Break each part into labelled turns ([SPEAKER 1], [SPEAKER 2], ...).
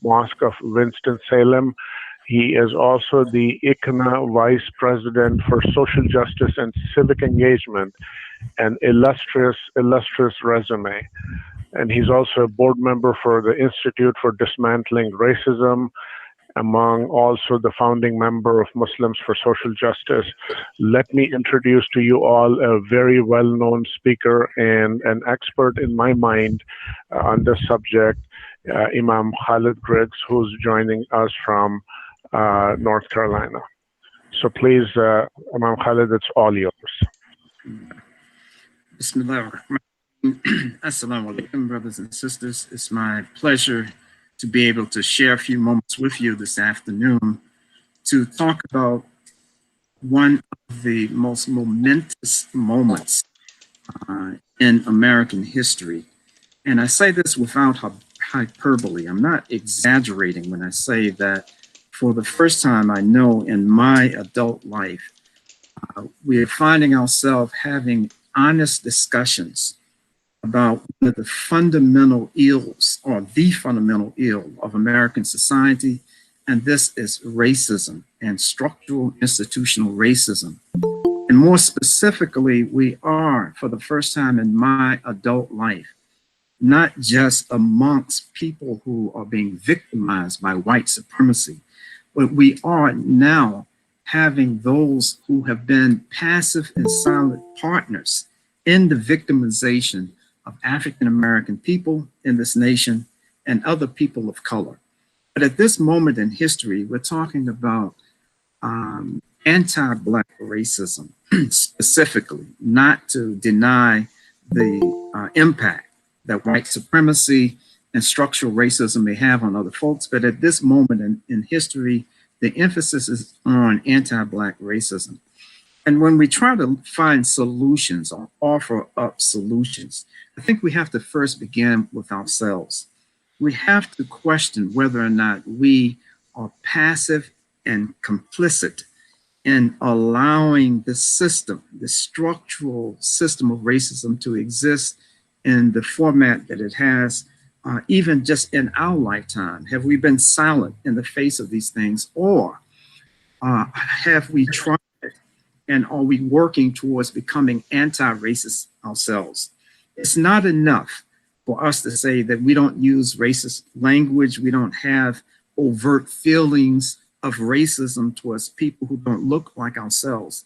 [SPEAKER 1] Mosque of Winston-Salem. He is also the ICNA Vice President for Social Justice and Civic Engagement, an illustrious resume. And he's also a board member for the Institute for Dismantling Racism, among also the founding member of Muslims for Social Justice. Let me introduce to you all a very well-known speaker and an expert in my mind on this subject, Imam Khalid Griggs, who's joining us from North Carolina. So please, Imam Khalid, it's all yours.
[SPEAKER 2] Bismillah. Assalamu alaikum, brothers and sisters. It's my pleasure to be able to share a few moments with you this afternoon to talk about one of the most momentous moments in American history. And I say this without hyperbole. I'm not exaggerating when I say that for the first time I know in my adult life, we are finding ourselves having honest discussions about one of the fundamental ills, or the fundamental ill of American society, and this is racism and structural institutional racism. And more specifically, we are, for the first time in my adult life, not just amongst people who are being victimized by white supremacy, but we are now having those who have been passive and silent partners in the victimization of African-American people in this nation and other people of color. But at this moment in history, we're talking about anti-Black racism specifically, not to deny the impact that white supremacy and structural racism may have on other folks. But at this moment in history, the emphasis is on anti-Black racism. And when we try to find solutions or offer up solutions, I think we have to first begin with ourselves. We have to question whether or not we are passive and complicit in allowing the system, the structural system of racism to exist in the format that it has, even just in our lifetime. Have we been silent in the face of these things, or have we tried? And are we working towards becoming anti-racist ourselves? It's not enough for us to say that we don't use racist language, we don't have overt feelings of racism towards people who don't look like ourselves.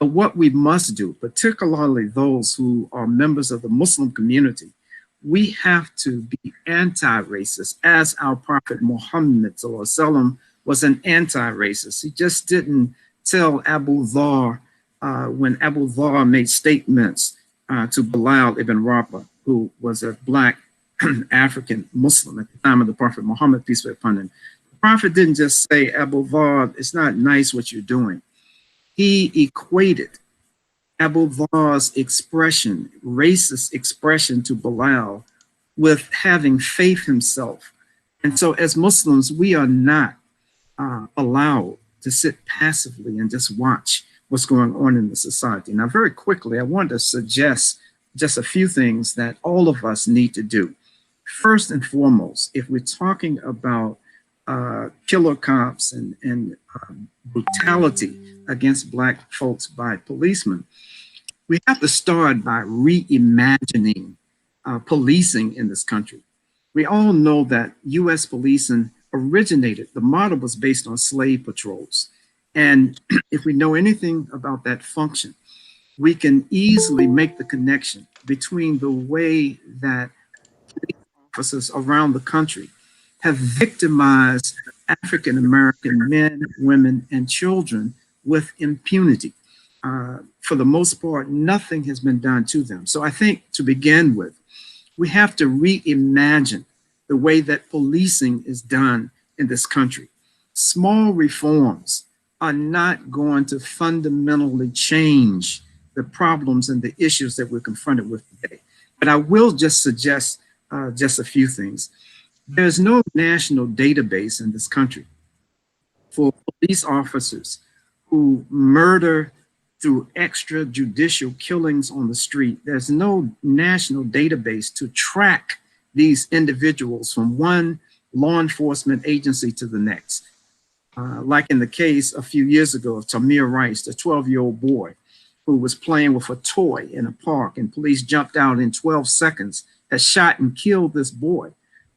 [SPEAKER 2] But what we must do, particularly those who are members of the Muslim community, we have to be anti-racist, as our Prophet Muhammad ﷺ was an anti-racist. He just didn't tell Abu Dhar, when Abu Dhar made statements to Bilal ibn Rabah, who was a Black African Muslim at the time of the Prophet Muhammad, peace be upon him. The Prophet didn't just say, Abu Dhar, it's not nice what you're doing. He equated Abu Dhar's expression, racist expression to Bilal, with having faith himself. And so as Muslims, we are not allowed to sit passively and just watch what's going on in the society. Now, very quickly, I want to suggest just a few things that all of us need to do. First and foremost, if we're talking about killer cops and brutality against Black folks by policemen, we have to start by reimagining policing in this country. We all know that U.S. policing originated, the model was based on slave patrols. And if we know anything about that function, we can easily make the connection between the way that police officers around the country have victimized African-American men, women, and children with impunity. For the most part, nothing has been done to them. So I think to begin with, we have to reimagine the way that policing is done in this country. Small reforms are not going to fundamentally change the problems and the issues that we're confronted with today. But I will just suggest just a few things. There's no national database in this country for police officers who murder through extrajudicial killings on the street. There's no national database to track these individuals from one law enforcement agency to the next. Like in the case a few years ago of Tamir Rice, the 12-year-old boy who was playing with a toy in a park, and police jumped out in 12 seconds, has shot and killed this boy.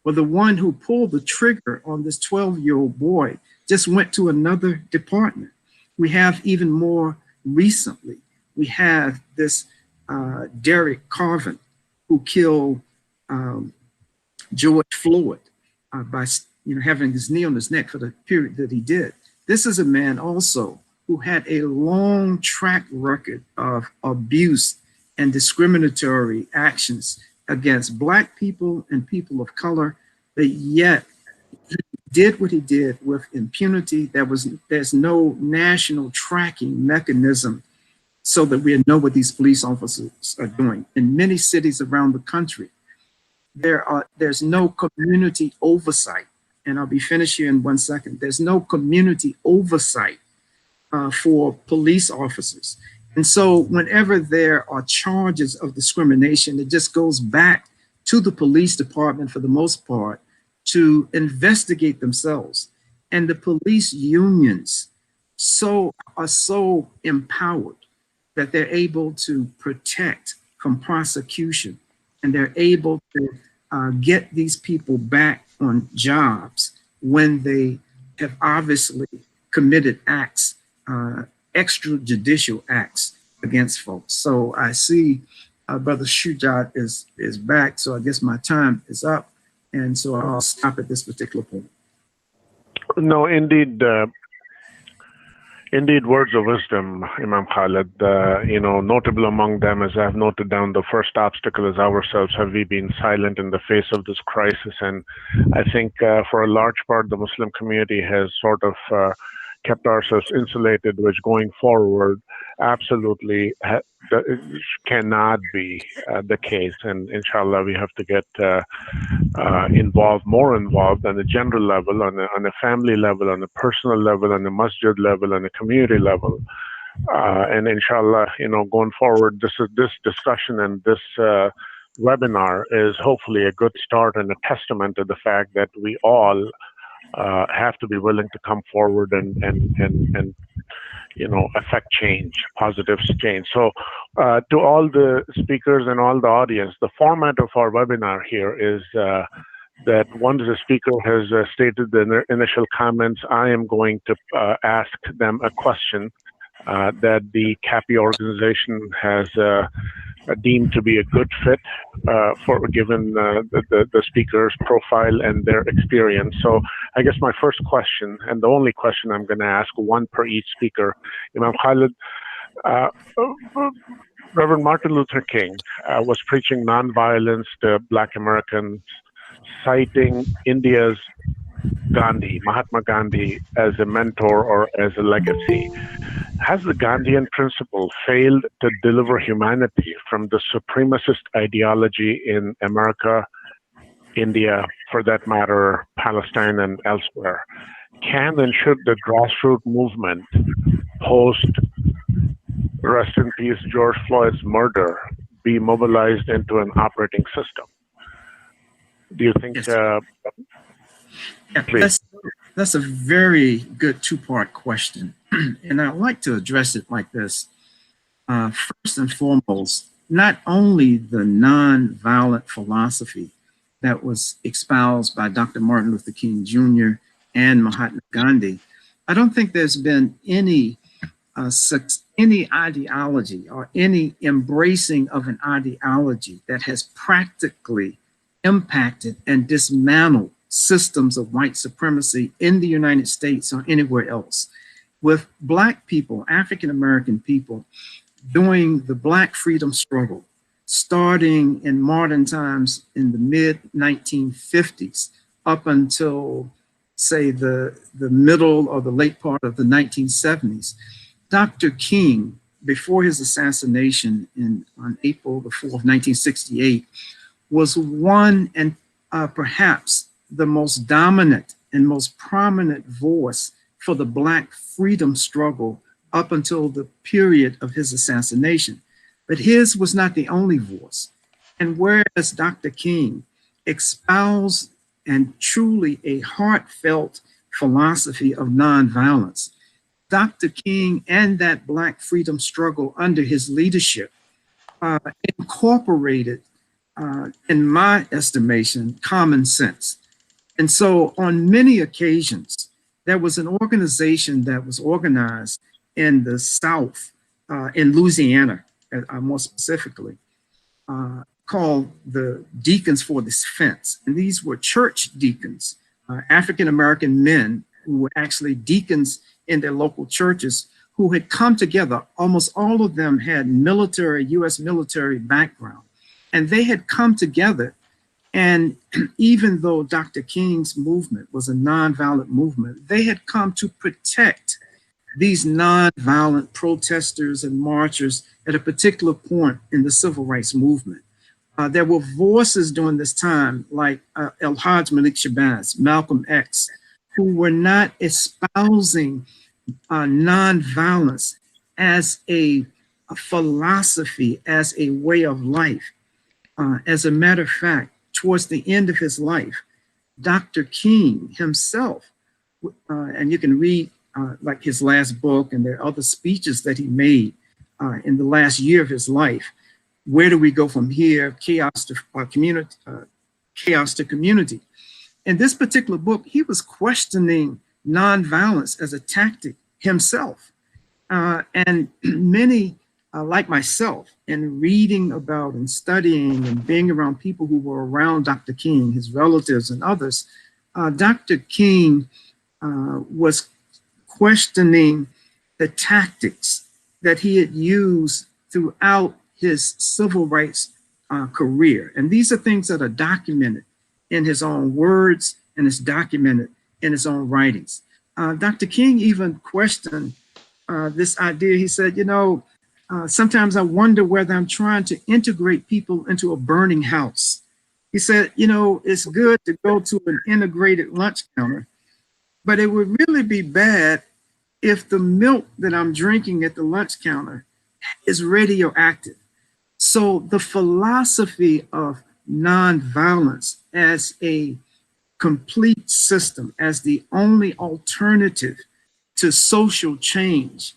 [SPEAKER 2] Well, the one who pulled the trigger on this 12-year-old boy just went to another department. We have even more recently, we have this Derek Carvin who killed George Floyd by having his knee on his neck for the period that he did. This is a man also who had a long track record of abuse and discriminatory actions against Black people and people of color, but yet he did what he did with impunity. There's no national tracking mechanism so that we know what these police officers are doing. In many cities around the country, there's no community oversight. And I'll be finished here in 1 second. There's no community oversight for police officers. And so whenever there are charges of discrimination, it just goes back to the police department for the most part to investigate themselves. And the police unions are so empowered that they're able to protect from prosecution, and they're able to get these people back on jobs when they have obviously committed acts, extrajudicial acts against folks. So I see Brother Shujat is back, so I guess my time is up, and so I'll stop at this particular point.
[SPEAKER 1] No, indeed. Indeed, words of wisdom, Imam Khalid. Notable among them, as I've noted down, the first obstacle is ourselves. Have we been silent in the face of this crisis? And I think for a large part, the Muslim community has sort of kept ourselves insulated, which going forward absolutely cannot be the case. And inshallah, we have to get more involved on a general level, on a family level, on a personal level, on a masjid level, on a community level. And inshallah, going forward, this discussion and this webinar is hopefully a good start and a testament to the fact that we all have to be willing to come forward and affect change, positive change. So to all the speakers and all the audience, the format of our webinar here is that once the speaker has stated the initial comments, I am going to ask them a question that the CAPI organization has deemed to be a good fit for given the speaker's profile and their experience. So I guess my first question, and the only question I'm going to ask, one per each speaker, Imam Khalid, Reverend Martin Luther King was preaching nonviolence to Black Americans, citing India's Gandhi, Mahatma Gandhi, as a mentor or as a legacy. Has the Gandhian principle failed to deliver humanity from the supremacist ideology in America, India, for that matter, Palestine and elsewhere? Can and should the grassroots movement post rest in peace George Floyd's murder be mobilized into an operating system? Do you think?
[SPEAKER 2] Yes. That's a very good two-part question. And I'd like to address it like this. First and foremost, not only the non-violent philosophy that was espoused by Dr. Martin Luther King Jr. and Mahatma Gandhi, I don't think there's been any ideology or any embracing of an ideology that has practically impacted and dismantled systems of white supremacy in the United States or anywhere else. With Black people, African-American people, doing the Black freedom struggle, starting in modern times in the mid-1950s up until, say, the middle or the late part of the 1970s. Dr. King, before his assassination on April the 4th, 1968, was one and perhaps the most dominant and most prominent voice for the Black freedom struggle up until the period of his assassination. But his was not the only voice. And whereas Dr. King espoused and truly a heartfelt philosophy of nonviolence. Dr. King and that Black freedom struggle under his leadership incorporated, in my estimation, common sense. And so on many occasions, there was an organization that was organized in the South, in Louisiana, more specifically, called the Deacons for Defense. And these were church deacons, African-American men who were actually deacons in their local churches who had come together. Almost all of them had military, US military background. And they had come together, and even though Dr. King's movement was a nonviolent movement, they had come to protect these nonviolent protesters and marchers at a particular point in the civil rights movement. There were voices during this time like El-Hajj Malik Shabazz, Malcolm X, who were not espousing nonviolence as a philosophy, as a way of life. As a matter of fact, towards the end of his life, Dr. King himself, and you can read like his last book, and there are other speeches that he made in the last year of his life. Where do we go from here? Chaos to community, chaos to community. In this particular book, he was questioning nonviolence as a tactic himself. And many, like myself, in reading about and studying and being around people who were around Dr. King, his relatives and others, Dr. King was questioning the tactics that he had used throughout his civil rights career. And these are things that are documented in his own words and it's documented in his own writings. Dr. King even questioned this idea. He said, you know, sometimes I wonder whether I'm trying to integrate people into a burning house. He said, you know, it's good to go to an integrated lunch counter, but it would really be bad if the milk that I'm drinking at the lunch counter is radioactive. So the philosophy of nonviolence as a complete system, as the only alternative to social change,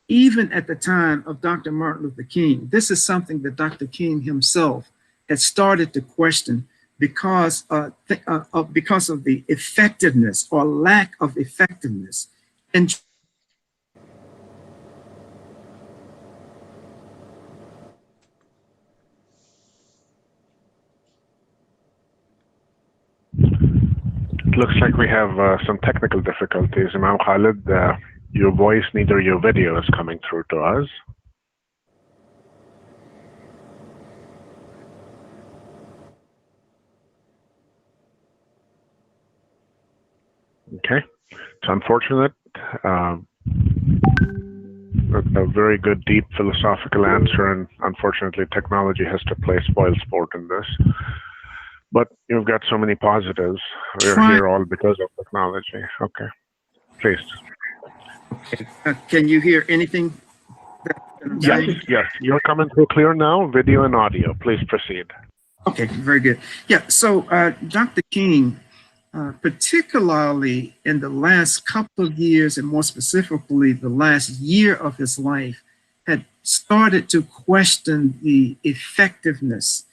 [SPEAKER 2] even at the time of Dr. Martin Luther King, this is something that Dr. King himself had started to question because of the effectiveness or lack of effectiveness. And
[SPEAKER 1] It looks like we have some technical difficulties. Imam Khalid, your voice, neither your video is coming through to us. Okay, it's unfortunate. A very good, deep philosophical answer, and unfortunately technology has to play spoilsport in this. But you've got so many positives. We're here all because of technology. Okay, please.
[SPEAKER 2] Okay. Can you hear anything?
[SPEAKER 1] Yes, yes. You're coming through clear now, video and audio. Please proceed.
[SPEAKER 2] Okay, very good. Yeah, so Dr. King, particularly in the last couple of years, and more specifically the last year of his life, had started to question the effectiveness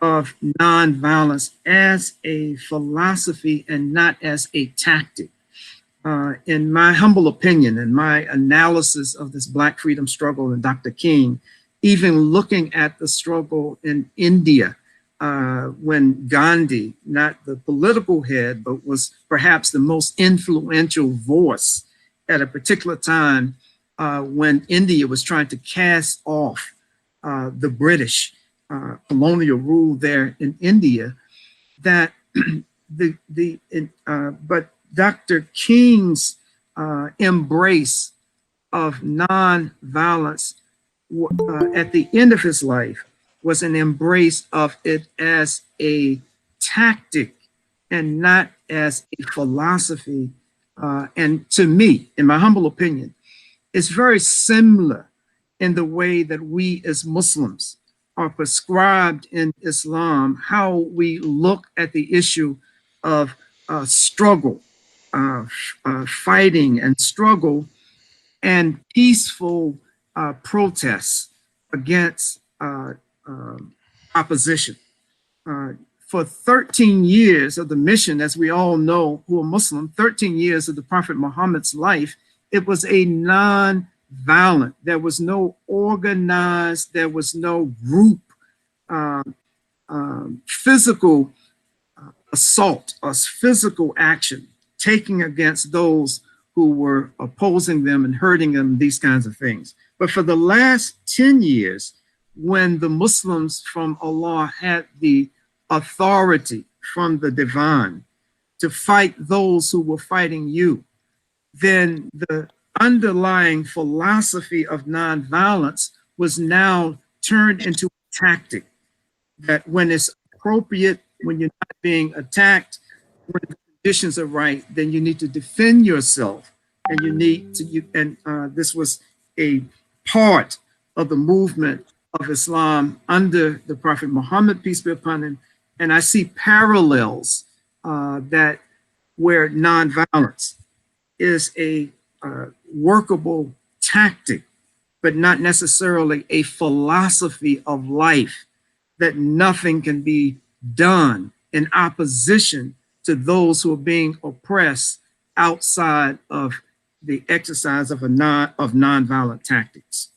[SPEAKER 2] of nonviolence as a philosophy and not as a tactic. In my humble opinion, in my analysis of this Black freedom struggle and Dr. King, even looking at the struggle in India, when Gandhi, not the political head, but was perhaps the most influential voice at a particular time when India was trying to cast off the British colonial rule there in India, that but Dr. King's embrace of nonviolence at the end of his life was an embrace of it as a tactic and not as a philosophy. And to me, in my humble opinion, it's very similar in the way that we as Muslims are prescribed in Islam, how we look at the issue of struggle, fighting and struggle and peaceful protests against opposition. For 13 years of the mission, as we all know who are Muslim, 13 years of the Prophet Muhammad's life, it was a non-violent. There was no organized, there was no group physical assault or physical action taking against those who were opposing them and hurting them, these kinds of things. But for the last 10 years, when the Muslims from Allah had the authority from the divine to fight those who were fighting you, then the underlying philosophy of nonviolence was now turned into a tactic that when it's appropriate, when you're not being attacked, when the conditions are right, then you need to defend yourself, and you need to. This was a part of the movement of Islam under the Prophet Muhammad, peace be upon him. And I see parallels that where nonviolence is a workable tactic, but not necessarily a philosophy of life, that nothing can be done in opposition to those who are being oppressed outside of the exercise of nonviolent tactics.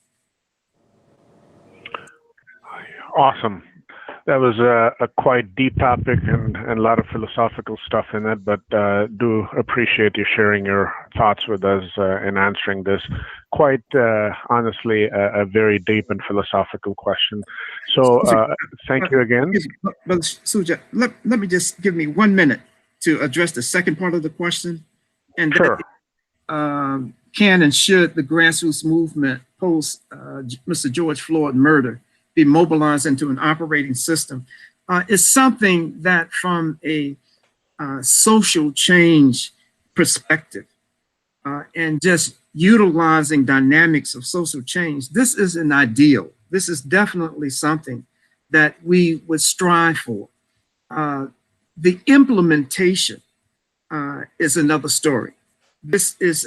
[SPEAKER 1] Awesome. That was a quite deep topic and a lot of philosophical stuff in it, but do appreciate you sharing your thoughts with us in answering this quite honestly a very deep and philosophical question. So thank you again.
[SPEAKER 2] Brother Shuja, let me just give me 1 minute to address the second part of the question. And
[SPEAKER 1] sure.
[SPEAKER 2] Can and should the grassroots movement post Mr. George Floyd murder be mobilized into an operating system? Is something that from a social change perspective and just utilizing dynamics of social change, this is an ideal. This is definitely something that we would strive for. The implementation is another story. This has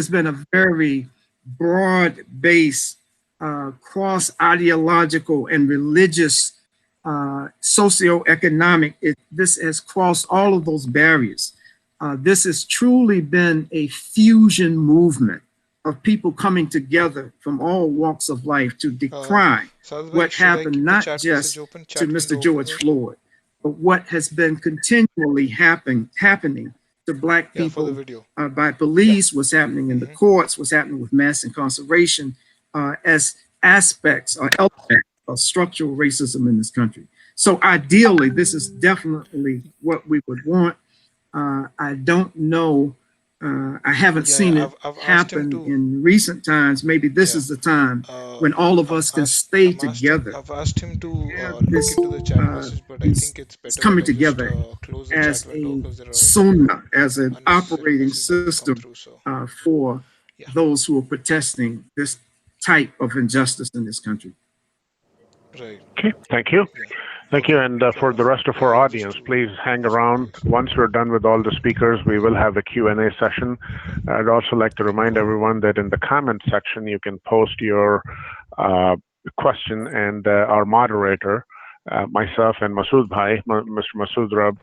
[SPEAKER 2] been a very broad-based cross-ideological and religious, socioeconomic. This has crossed all of those barriers. This has truly been a fusion movement of people coming together from all walks of life to decry what happened not just to Mr. George Floyd, but what has been continually happening to Black people by police, what's happening in the courts, what's happening with mass incarceration, as aspects or elements of structural racism in this country. So ideally, this is definitely what we would want. I don't know, I haven't seen it happen in recent times. Maybe this is the time when all of us can stay together.
[SPEAKER 3] I've asked him to look into the chat message, but I think it's better
[SPEAKER 2] coming together as a sunnah, as an operating system for those who are protesting this type of injustice in this country.
[SPEAKER 3] Right.
[SPEAKER 1] Okay, thank you. Thank you. And for the rest of our audience, please hang around. Once we're done with all the speakers, we will have a Q&A session. I'd also like to remind everyone that in the comment section, you can post your question, and our moderator, myself and Masood Bhai, Mr. Masood Rab,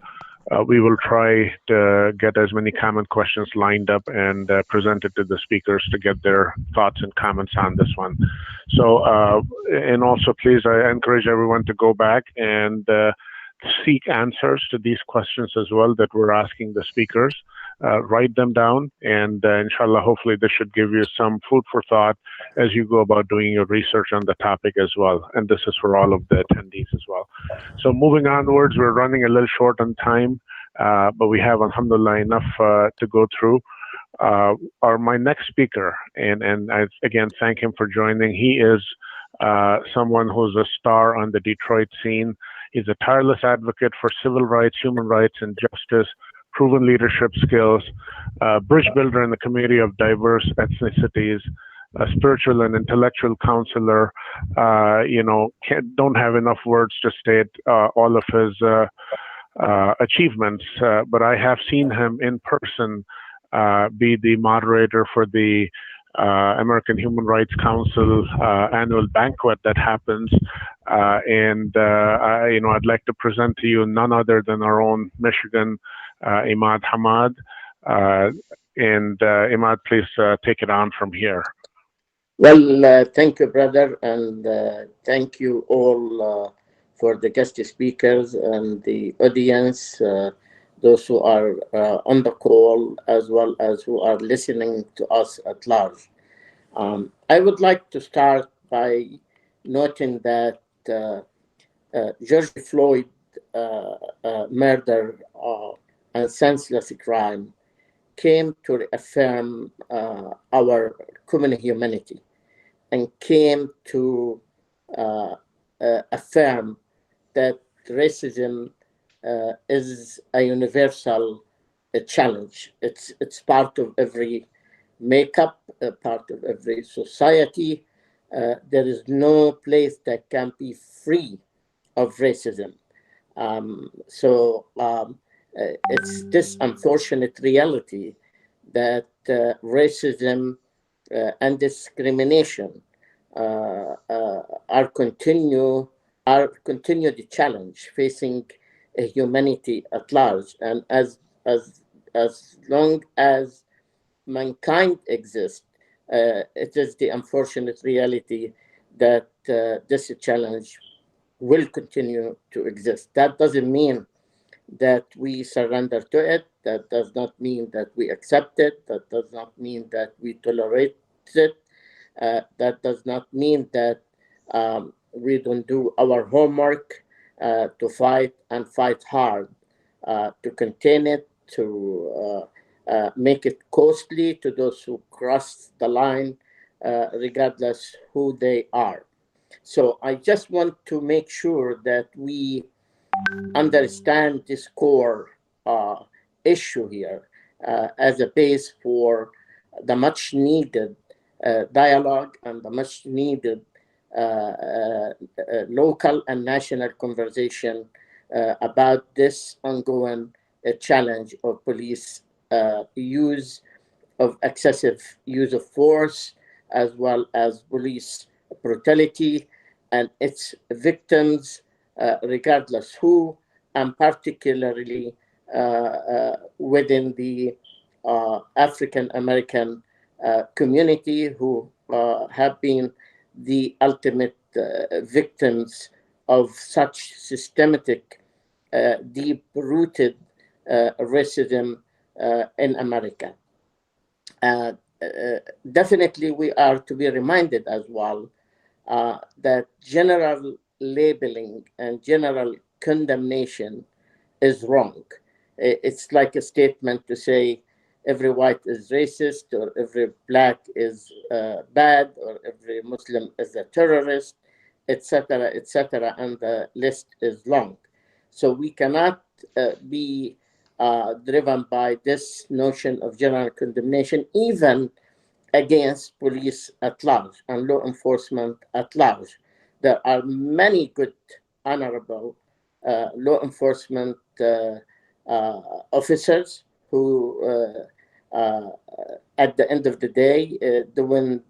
[SPEAKER 1] we will try to get as many comment questions lined up and presented to the speakers to get their thoughts and comments on this one. So, and also please, I encourage everyone to go back and seek answers to these questions as well that we're asking the speakers. Write them down, and inshallah, hopefully this should give you some food for thought as you go about doing your research on the topic as well. And this is for all of the attendees as well. So moving onwards, we're running a little short on time, but we have, alhamdulillah, enough to go through. My next speaker, and I again thank him for joining. He is someone who's a star on the Detroit scene. He's a tireless advocate for civil rights, human rights, and justice, proven leadership skills, bridge builder in the community of diverse ethnicities, a spiritual and intellectual counselor. Don't have enough words to state all of his achievements, but I have seen him in person be the moderator for the American Human Rights Council annual banquet that happens, I'd like to present to you none other than our own Michigan Imad Hamad, Imad, please take it on from here.
[SPEAKER 4] Well, thank you, brother, and thank you all for the guest speakers and the audience, those who are on the call, as well as who are listening to us at large. I would like to start by noting that George Floyd murder and senseless crime came to reaffirm our common humanity and came to affirm that racism is a universal challenge. It's part of every makeup, part of every society. There is no place that can be free of racism. It's this unfortunate reality that racism and discrimination are continued challenge facing humanity at large. And as long as mankind exists, it is the unfortunate reality that this challenge will continue to exist. That doesn't mean that we surrender to it. That does not mean that we accept it. That does not mean that we tolerate it. That does not mean that we don't do our homework to fight and fight hard to contain it, to make it costly to those who cross the line, regardless who they are. So I just want to make sure that we understand this core issue here as a base for the much needed dialogue and the much needed local and national conversation about this ongoing challenge of police excessive use of force, as well as police brutality and its victims, regardless who, and particularly within the African American community, who have been the ultimate victims of such systematic, deep-rooted racism in America. Definitely, we are to be reminded as well that general labeling and general condemnation is wrong. It's like a statement to say every white is racist, or every black is bad, or every Muslim is a terrorist, etc., etc., and the list is long. So we cannot be driven by this notion of general condemnation, even against police at large and law enforcement at large. There are many good, honorable law enforcement officers who, at the end of the day, doing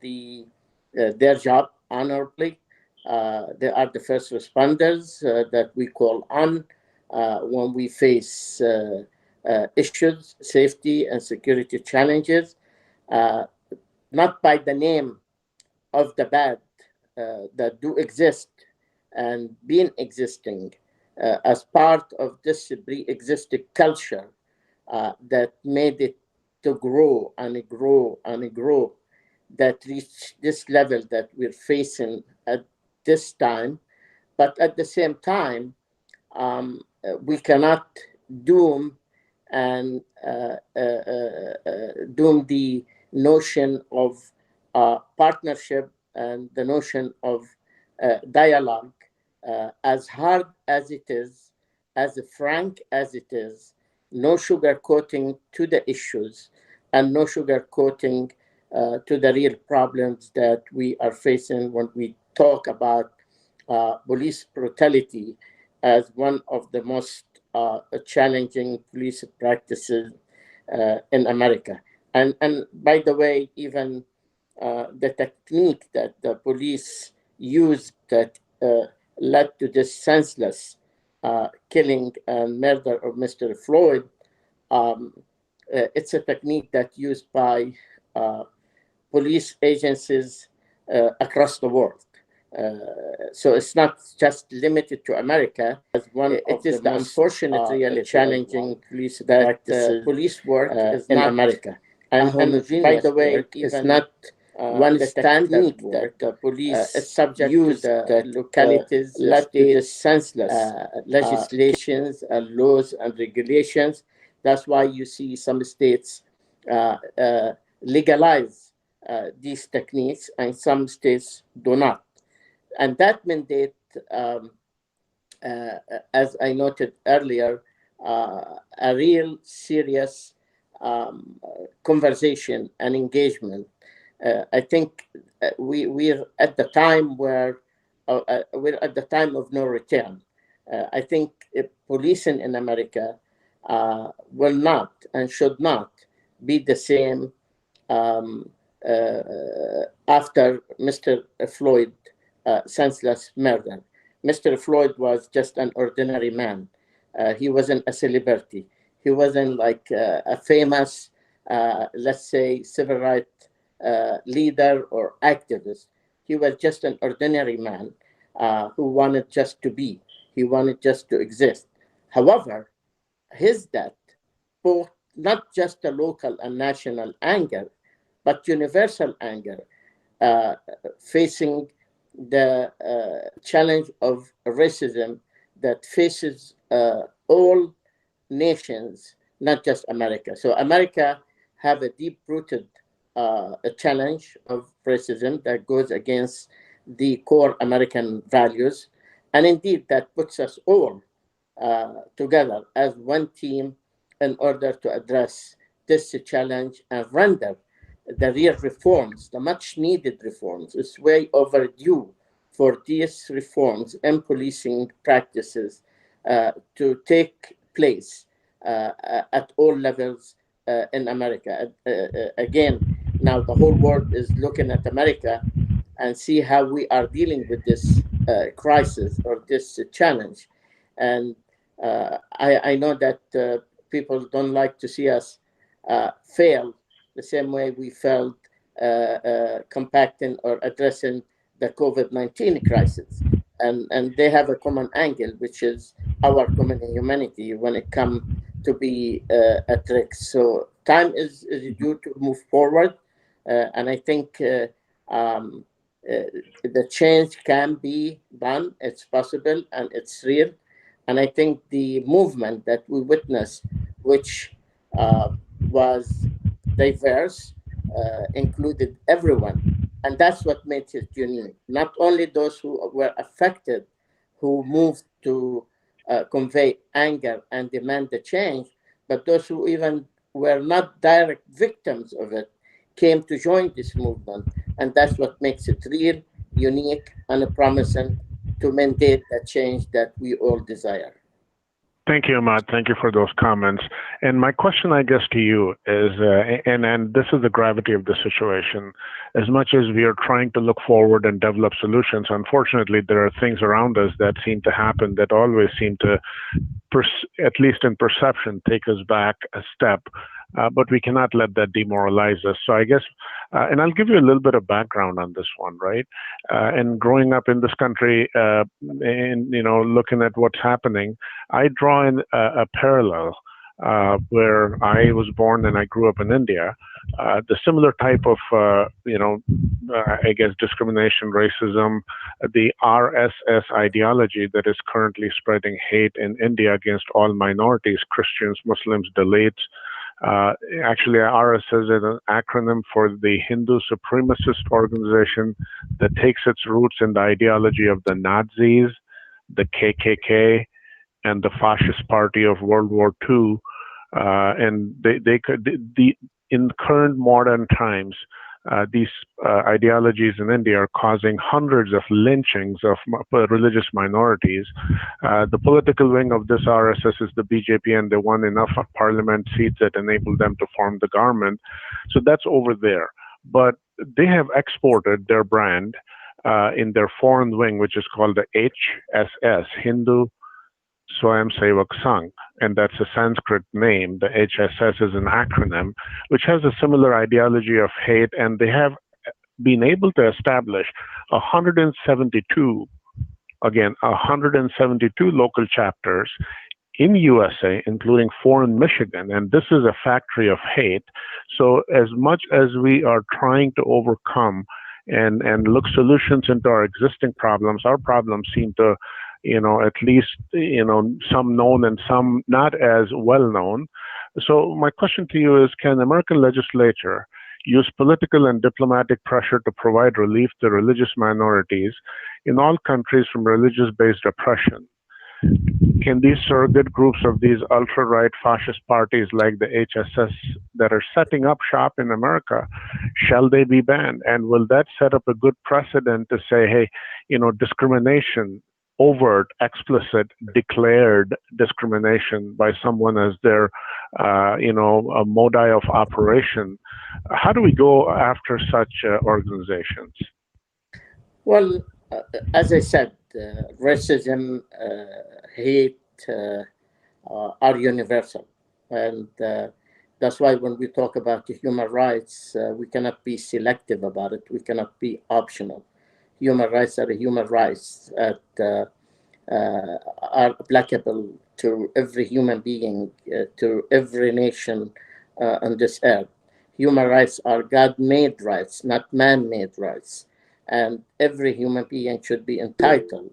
[SPEAKER 4] their job honorably. They are the first responders that we call on when we face issues, safety and security challenges, not by the name of the bad that do exist and been existing as part of this pre-existing culture that made it to grow and grow and grow, that reached this level that we're facing at this time. But at the same time, we cannot doom the notion of partnership and the notion of dialogue, as hard as it is, as frank as it is, no sugarcoating to the issues and no sugarcoating to the real problems that we are facing when we talk about police brutality as one of the most challenging police practices in America. And by the way, even the technique that the police used that led to this senseless killing and murder of Mr. Floyd, it's a technique that's used by police agencies across the world. So it's not just limited to America. As one, it is the unfortunate reality challenging police that police work is in America. And by the way, it's not one standard that the police is subject use to the localities led to the senseless legislations and laws and regulations. That's why you see some states legalize these techniques and some states do not. And that mandate, as I noted earlier, a real serious conversation and engagement. I think we're at the time where we're at the time of no return. I think policing in America will not and should not be the same after Mr. Floyd senseless murder. Mr. Floyd was just an ordinary man. He wasn't a celebrity. He wasn't like a famous, let's say, civil rights leader or activist. He was just an ordinary man who wanted just to be. He wanted just to exist. However, his death brought not just a local and national anger, but universal anger, facing the challenge of racism that faces all nations, not just America. So America have a deep-rooted challenge of racism that goes against the core American values. And indeed, that puts us all together as one team in order to address this challenge and render the real reforms, the much needed reforms. It's way overdue for these reforms and policing practices to take place at all levels in America. Again, now the whole world is looking at America and see how we are dealing with this crisis or this challenge. And I know that people don't like to see us fail the same way we failed compacting or addressing the COVID-19 crisis. And they have a common angle, which is our common humanity when it comes to be at risk. So time is due to move forward. And I think the change can be done. It's possible and it's real. And I think the movement that we witnessed, which was diverse, included everyone. And that's what made it unique. Not only those who were affected, who moved to convey anger and demand the change, but those who even were not direct victims of it came to join this movement. And that's what makes it real, unique, and promising to mandate the change that we all desire.
[SPEAKER 1] Thank you, Ahmad. Thank you for those comments. And my question, I guess, to you is, and this is the gravity of the situation, as much as we are trying to look forward and develop solutions, unfortunately, there are things around us that seem to happen that always seem to, at least in perception, take us back a step. But we cannot let that demoralize us. So I guess, and I'll give you a little bit of background on this one, right? And growing up in this country, and looking at what's happening, I draw in a parallel where I was born and I grew up in India. The similar type of, I guess, discrimination, racism, the RSS ideology that is currently spreading hate in India against all minorities, Christians, Muslims, Dalits. Actually, RSS is an acronym for the Hindu supremacist organization that takes its roots in the ideology of the Nazis, the KKK, and the Fascist Party of World War II. And in current modern times, these ideologies in India are causing hundreds of lynchings of religious minorities. The political wing of this RSS is the BJP, and they won enough parliament seats that enabled them to form the government. So that's over there. But they have exported their brand in their foreign wing, which is called the HSS, Hindu Swayam Sevak Sangh, and that's a Sanskrit name. The HSS is an acronym, which has a similar ideology of hate, and they have been able to establish 172 local chapters in USA, including four in Michigan, and this is a factory of hate. So as much as we are trying to overcome and look solutions into our existing problems, our problems seem to, at least, some known and some not as well known. So my question to you is, can the American legislature use political and diplomatic pressure to provide relief to religious minorities in all countries from religious-based oppression? Can these surrogate groups of these ultra-right fascist parties like the HSS that are setting up shop in America, shall they be banned? And will that set up a good precedent to say, hey, discrimination, overt, explicit, declared discrimination by someone as their, a modi of operation? How do we go after such organizations?
[SPEAKER 4] Well, as I said, racism, hate are universal. And that's why when we talk about the human rights, we cannot be selective about it. We cannot be optional. Human rights are human rights that are applicable to every human being, to every nation on this earth. Human rights are God-made rights, not man-made rights. And every human being should be entitled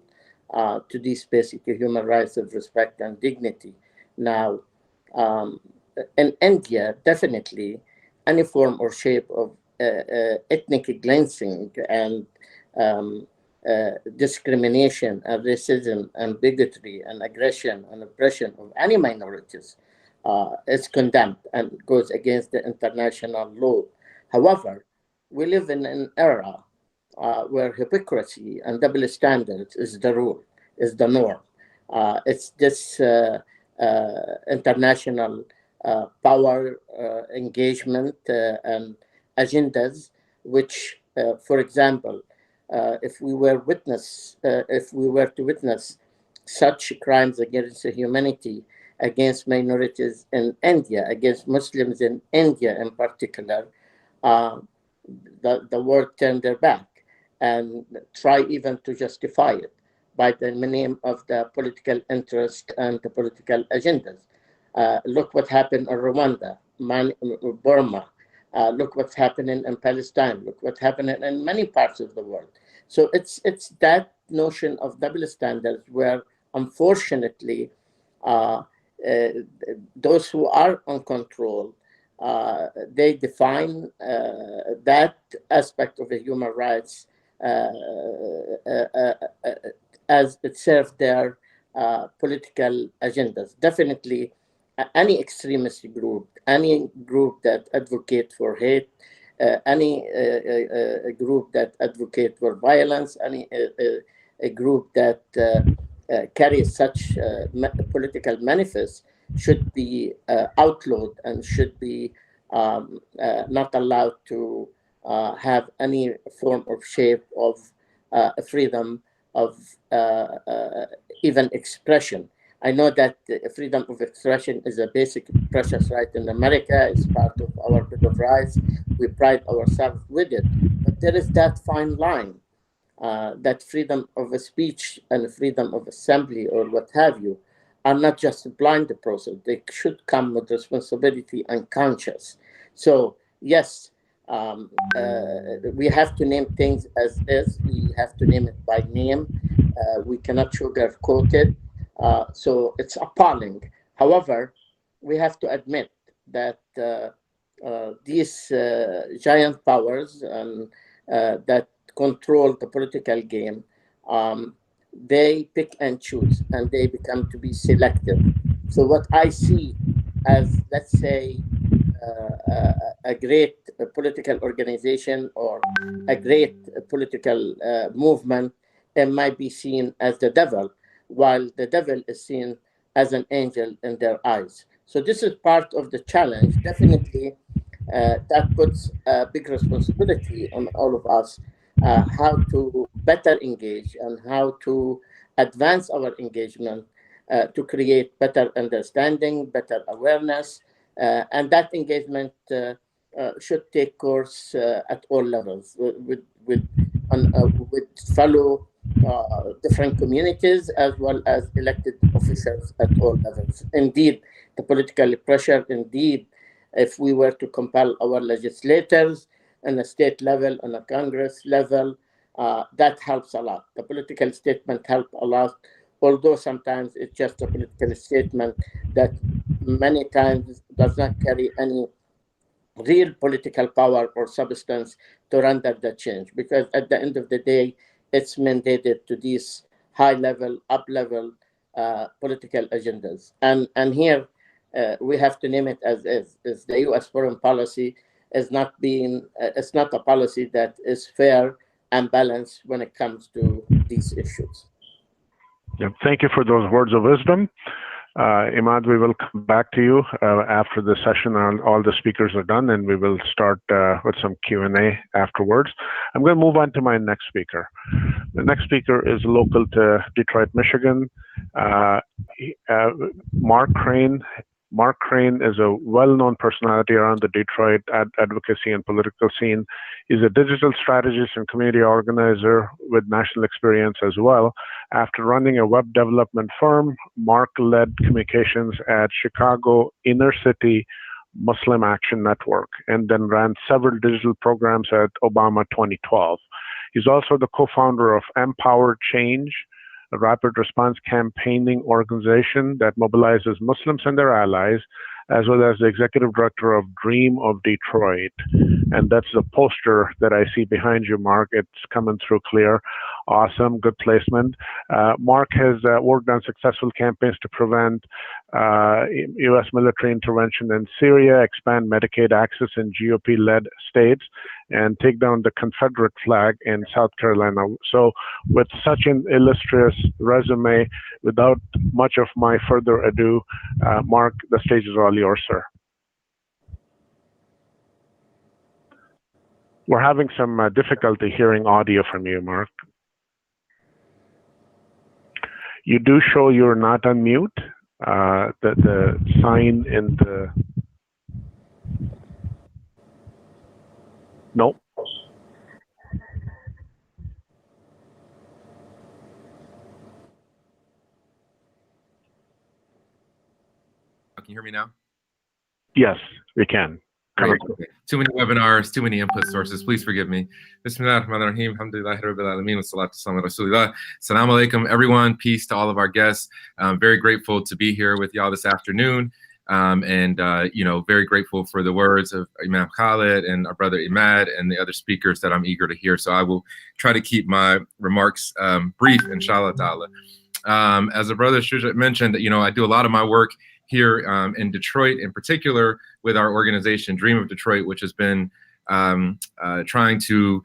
[SPEAKER 4] to these basic human rights of respect and dignity. Now, in India, definitely, any form or shape of ethnic cleansing and discrimination and racism and bigotry and aggression and oppression of any minorities is condemned and goes against the international law. However, we live in an era where hypocrisy and double standards is the rule, is the norm. It's this international power engagement and agendas, which, for example, if we were to witness such crimes against humanity, against minorities in India, against Muslims in India in particular, the world turned their back and try even to justify it by the name of the political interest and the political agendas. Look what happened in Rwanda, Burma. Look what's happening in Palestine. Look what's happening in many parts of the world. So it's that notion of double standards where, unfortunately, those who are on control, they define that aspect of the human rights as it serves their political agendas. Definitely, any extremist group, any group that advocate for hate, any group that advocate for violence, any a group that carries such political manifests should be outlawed and should be not allowed to have any form or shape of freedom of even expression. I know that freedom of expression is a basic precious right in America. It's part of our Bill of Rights. We pride ourselves with it. But there is that fine line that freedom of speech and freedom of assembly or what have you are not just a blind process. They should come with responsibility and conscience. So, yes, we have to name things as is. We have to name it by name. We cannot sugarcoat it. So it's appalling. However, we have to admit that these giant powers that control the political game, they pick and choose, and they become to be selective. So what I see as, let's say, a great political organization or a great political movement, it might be seen as the devil, while the devil is seen as an angel in their eyes. So this is part of the challenge. Definitely, that puts a big responsibility on all of us, how to better engage and how to advance our engagement to create better understanding, better awareness, and that engagement should take course at all levels with fellow different communities as well as elected officials at all levels. Indeed, the political pressure, indeed, if we were to compel our legislators on a state level, on a Congress level, that helps a lot. The political statement helps a lot, although sometimes it's just a political statement that many times does not carry any real political power or substance to render the change, because at the end of the day, it's mandated to these high-level, up-level political agendas. And here, we have to name it as is. The U.S. foreign policy is not being, it's not a policy that is fair and balanced when it comes to these issues.
[SPEAKER 1] Yeah, thank you for those words of wisdom. Imad, we will come back to you after the session. All the speakers are done, and we will start with some Q&A afterwards. I'm going to move on to my next speaker. The next speaker is local to Detroit, Michigan. Mark Crane. Mark Crane is a well-known personality around the Detroit advocacy and political scene. He's a digital strategist and community organizer with national experience as well. After running a web development firm, Mark led communications at Chicago Inner City Muslim Action Network and then ran several digital programs at Obama 2012. He's also the co-founder of Empowered Change, a rapid response campaigning organization that mobilizes Muslims and their allies, as well as the executive director of Dream of Detroit. And that's the poster that I see behind you, Mark. It's coming through clear. Awesome, good placement. Mark has worked on successful campaigns to prevent U.S. military intervention in Syria, expand Medicaid access in GOP-led states, and take down the Confederate flag in South Carolina. So with such an illustrious resume, without much of my further ado, Mark, the stage is all yours, sir. We're having some difficulty hearing audio from you, Mark. You do show you're not on mute. The sign in the... Nope.
[SPEAKER 5] Can you hear me now?
[SPEAKER 1] Yes, we can.
[SPEAKER 5] Great. Too many webinars, too many input sources. Please forgive me. Bismillahirrahmanirrahim. Alhamdulillahi Rabbil Alameen. Wassalatu wassalamu ala Rasulillah. Assalamu alaikum, everyone. Peace to all of our guests. I'm very grateful to be here with y'all this afternoon. Very grateful for the words of Imam Khalid and our brother Imad and the other speakers that I'm eager to hear. So I will try to keep my remarks brief, inshallah ta'ala. As a brother Shuja mentioned, I do a lot of my work here in Detroit, in particular with our organization Dream of Detroit, which has been trying to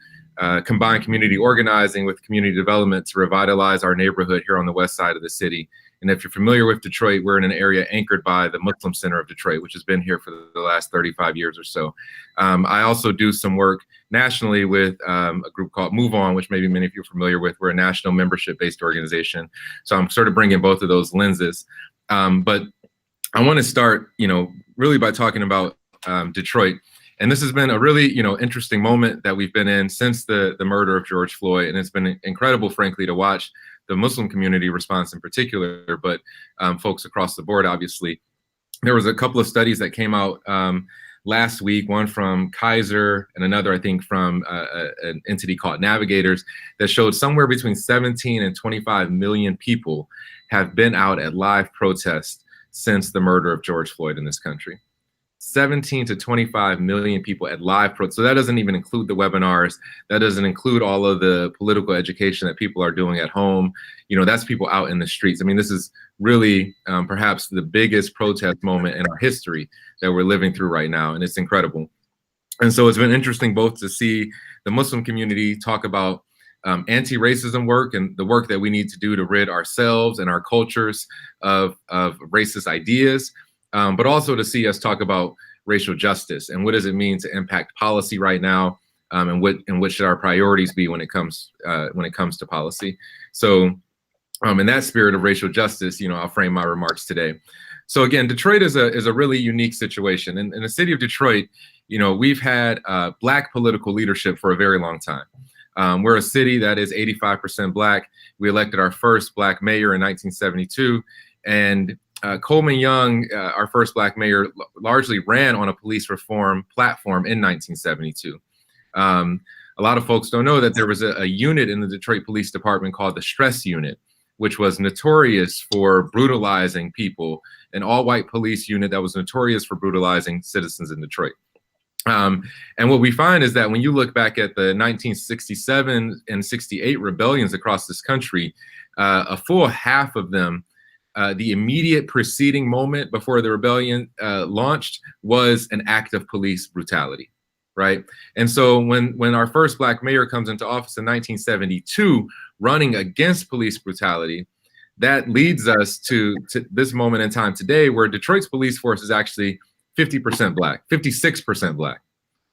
[SPEAKER 5] combine community organizing with community development to revitalize our neighborhood here on the west side of the city. And if you're familiar with Detroit, we're in an area anchored by the Muslim Center of Detroit, which has been here for the last 35 years or so. I also do some work nationally with a group called Move On, which maybe many of you are familiar with. We're a national membership-based organization. So I'm sort of bringing both of those lenses. But I want to start, really by talking about Detroit. And this has been a really, interesting moment that we've been in since the murder of George Floyd. And it's been incredible, frankly, to watch the Muslim community response in particular, but folks across the board, obviously. There was a couple of studies that came out last week, one from Kaiser and another, I think, from an entity called Navigators, that showed somewhere between 17 and 25 million people have been out at live protests since the murder of George Floyd in this country. 17 to 25 million people at live protests. So that doesn't even include the webinars. That doesn't include all of the political education that people are doing at home. That's people out in the streets. I mean, this is really perhaps the biggest protest moment in our history that we're living through right now. And it's incredible. And so it's been interesting both to see the Muslim community talk about anti-racism work and the work that we need to do to rid ourselves and our cultures of racist ideas, but also to see us talk about racial justice and what does it mean to impact policy right now, and what should our priorities be when it comes to policy. So in that spirit of racial justice, I'll frame my remarks today. So again, Detroit is a really unique situation. In the city of Detroit, we've had Black political leadership for a very long time. We're a city that is 85% Black. We elected our first Black mayor in 1972. And Coleman Young, our first Black mayor, largely ran on a police reform platform in 1972. A lot of folks don't know that there was a unit in the Detroit Police Department called the Stress Unit, which was notorious for brutalizing people, an all-white police unit that was notorious for brutalizing citizens in Detroit. And what we find is that when you look back at the 1967 and 68 rebellions across this country, a full half of them, the immediate preceding moment before the rebellion launched was an act of police brutality, right? And so when our first Black mayor comes into office in 1972, running against police brutality, that leads us to this moment in time today where Detroit's police force is actually 50% Black, 56% Black,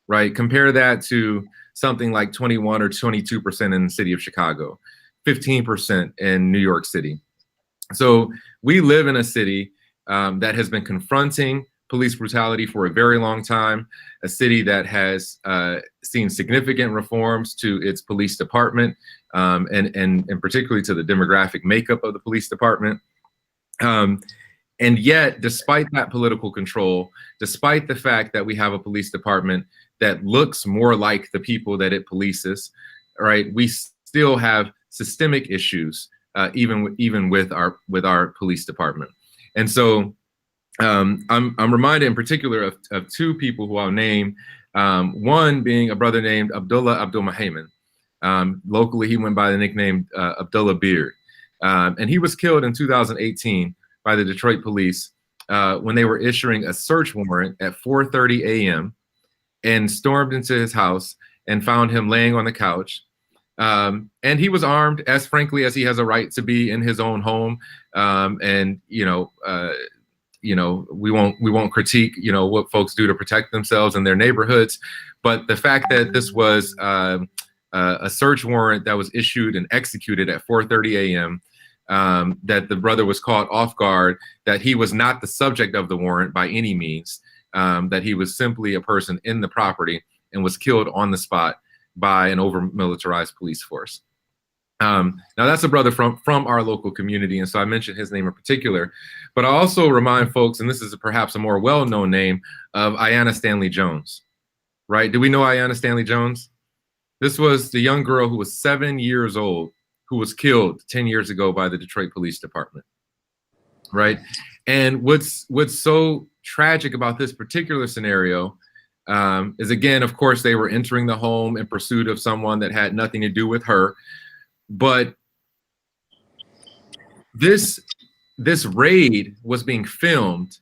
[SPEAKER 5] right? Compare that to something like 21 or 22% in the city of Chicago, 15% in New York City. So we live in a city that has been confronting police brutality for a very long time, a city that has seen significant reforms to its police department, and particularly to the demographic makeup of the police department. And yet, despite that political control, despite the fact that we have a police department that looks more like the people that it polices, right, we still have systemic issues, even with our police department. And so I'm reminded in particular of two people who I'll name, one being a brother named Abdullah Abdul Muhammad. Locally, he went by the nickname Abdullah Beard. And he was killed in 2018 by the Detroit police when they were issuing a search warrant at 4:30 a.m. and stormed into his house and found him laying on the couch. And he was armed, as frankly as he has a right to be in his own home. And we won't critique what folks do to protect themselves in their neighborhoods. But the fact that this was a search warrant that was issued and executed at 4:30 a.m. That the brother was caught off guard, that he was not the subject of the warrant by any means, that he was simply a person in the property and was killed on the spot by an over-militarized police force. Now that's a brother from our local community, and so I mentioned his name in particular, but I also remind folks, and this is perhaps a more well-known name, of Ayanna Stanley Jones, right? Do we know Ayanna Stanley Jones? This was the young girl who was 7 years old, who was killed 10 years ago by the Detroit Police Department, right? And what's so tragic about this particular scenario is, again, of course, they were entering the home in pursuit of someone that had nothing to do with her. But this raid was being filmed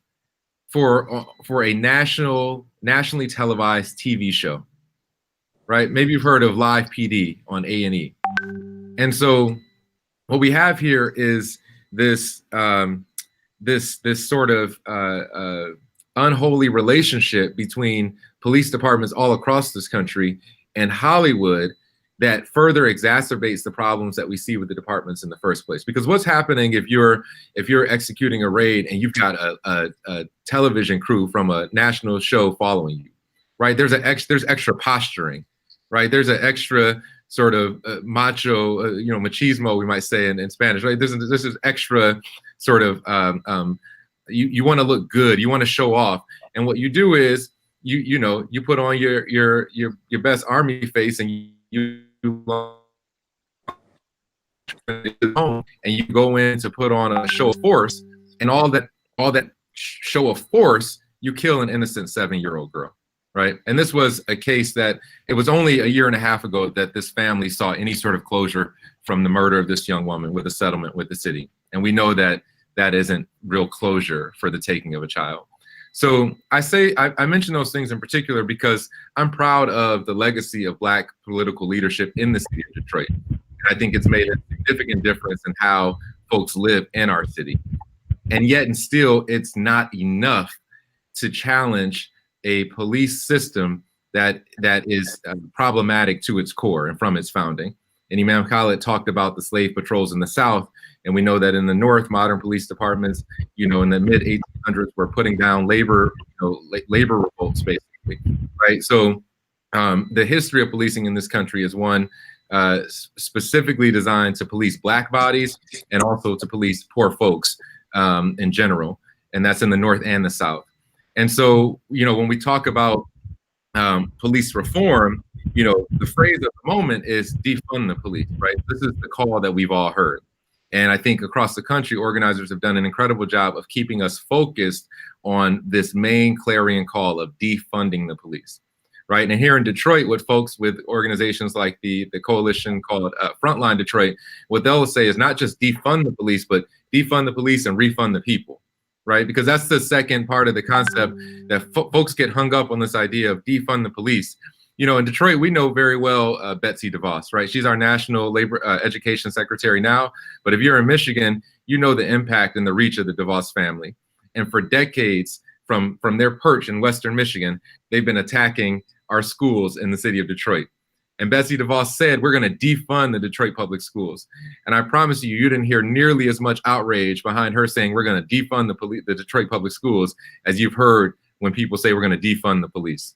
[SPEAKER 5] for a nationally televised TV show, right? Maybe you've heard of Live PD on A&E. And so what we have here is this sort of unholy relationship between police departments all across this country and Hollywood that further exacerbates the problems that we see with the departments in the first place. Because what's happening if you're executing a raid and you've got a television crew from a national show following you, right? There's extra posturing, right? There's an extra sort of macho, machismo, we might say in Spanish, right? This is extra sort of, you want to look good, you want to show off. And what you do is you put on your best army face and you go in to put on a show of force, and all that show of force, you kill an innocent 7-year-old girl. Right. And this was a case that it was only a year and a half ago that this family saw any sort of closure from the murder of this young woman with a settlement with the city. And we know that that isn't real closure for the taking of a child. So I mention those things in particular because I'm proud of the legacy of Black political leadership in the city of Detroit. And I think it's made a significant difference in how folks live in our city. And yet, and still, it's not enough to challenge a police system that is problematic to its core and from its founding. And Imam Khalid talked about the slave patrols in the South. And we know that in the North, modern police departments, in the mid 1800s, were putting down labor revolts, basically, right? So the history of policing in this country is one specifically designed to police Black bodies and also to police poor folks in general. And that's in the North and the South. And so, when we talk about police reform, the phrase of the moment is defund the police, right? This is the call that we've all heard. And I think across the country, organizers have done an incredible job of keeping us focused on this main clarion call of defunding the police, right? And here in Detroit, with folks with organizations like the coalition called Frontline Detroit, what they'll say is not just defund the police, but defund the police and refund the people, right? Because that's the second part of the concept that folks get hung up on, this idea of defund the police. In Detroit, we know very well Betsy DeVos, right? She's our national labor education secretary now. But if you're in Michigan, you know the impact and the reach of the DeVos family. And for decades, from their perch in Western Michigan, they've been attacking our schools in the city of Detroit. And Betsy DeVos said, we're going to defund the Detroit public schools. And I promise you, you didn't hear nearly as much outrage behind her saying we're going to defund the Detroit public schools as you've heard when people say we're going to defund the police.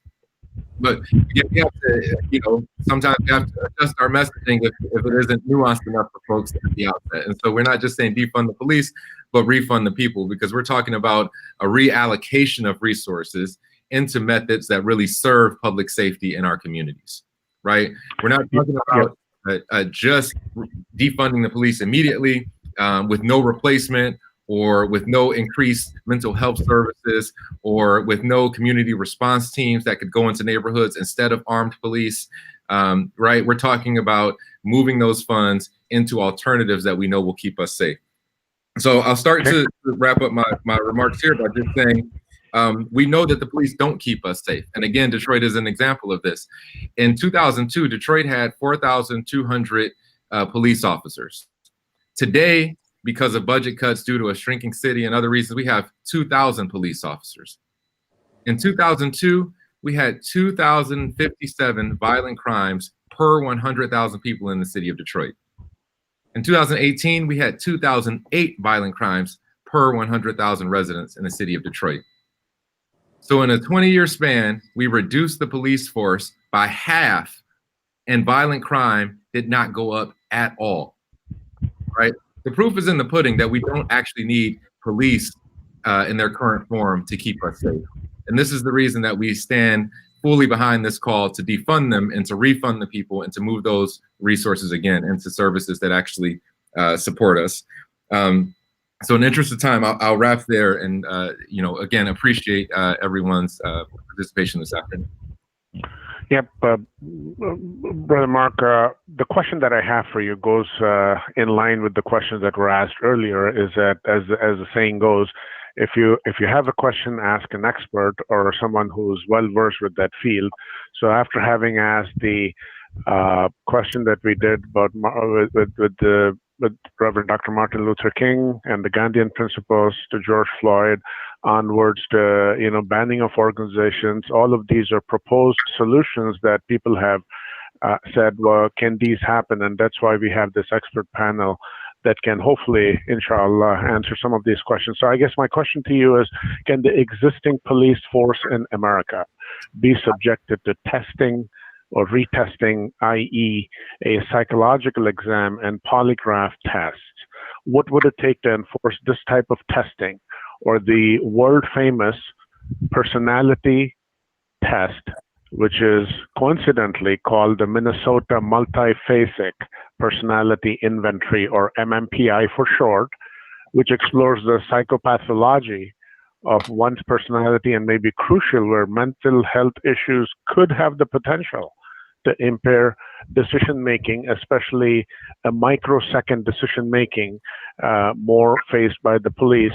[SPEAKER 5] But we have to, sometimes we have to adjust our messaging if it isn't nuanced enough for folks at the outset. And so we're not just saying defund the police, but refund the people, because we're talking about a reallocation of resources into methods that really serve public safety in our communities, right? We're not talking about just defunding the police immediately with no replacement, or with no increased mental health services, or with no community response teams that could go into neighborhoods instead of armed police, right? We're talking about moving those funds into alternatives that we know will keep us safe. So I'll start to wrap up my remarks here by just saying, we know that the police don't keep us safe. And again, Detroit is an example of this. In 2002, Detroit had 4,200 police officers. Today, because of budget cuts due to a shrinking city and other reasons, we have 2,000 police officers. In 2002, we had 2,057 violent crimes per 100,000 people in the city of Detroit. In 2018, we had 2,008 violent crimes per 100,000 residents in the city of Detroit. So in a 20-year span, we reduced the police force by half, and violent crime did not go up at all, right? The proof is in the pudding that we don't actually need police in their current form to keep us safe. And this is the reason that we stand fully behind this call to defund them and to refund the people and to move those resources again into services that actually support us. So in the interest of time, I'll wrap there and, again, appreciate everyone's participation this afternoon.
[SPEAKER 1] Yep, Brother Mark, the question that I have for you goes in line with the questions that were asked earlier, is that, as the saying goes, if you have a question, ask an expert or someone who's well-versed with that field. So after having asked the question that we did about with Reverend Dr. Martin Luther King and the Gandhian principles to George Floyd, onwards to banning of organizations, all of these are proposed solutions that people have said, well, can these happen? And that's why we have this expert panel that can hopefully, inshallah, answer some of these questions. So I guess my question to you is, can the existing police force in America be subjected to testing or retesting, i.e. a psychological exam and polygraph tests? What would it take to enforce this type of testing, or the world famous personality test, which is coincidentally called the Minnesota Multiphasic Personality Inventory, or MMPI for short, which explores the psychopathology of one's personality and may be crucial where mental health issues could have the potential to impair decision-making, especially a microsecond decision-making more faced by the police,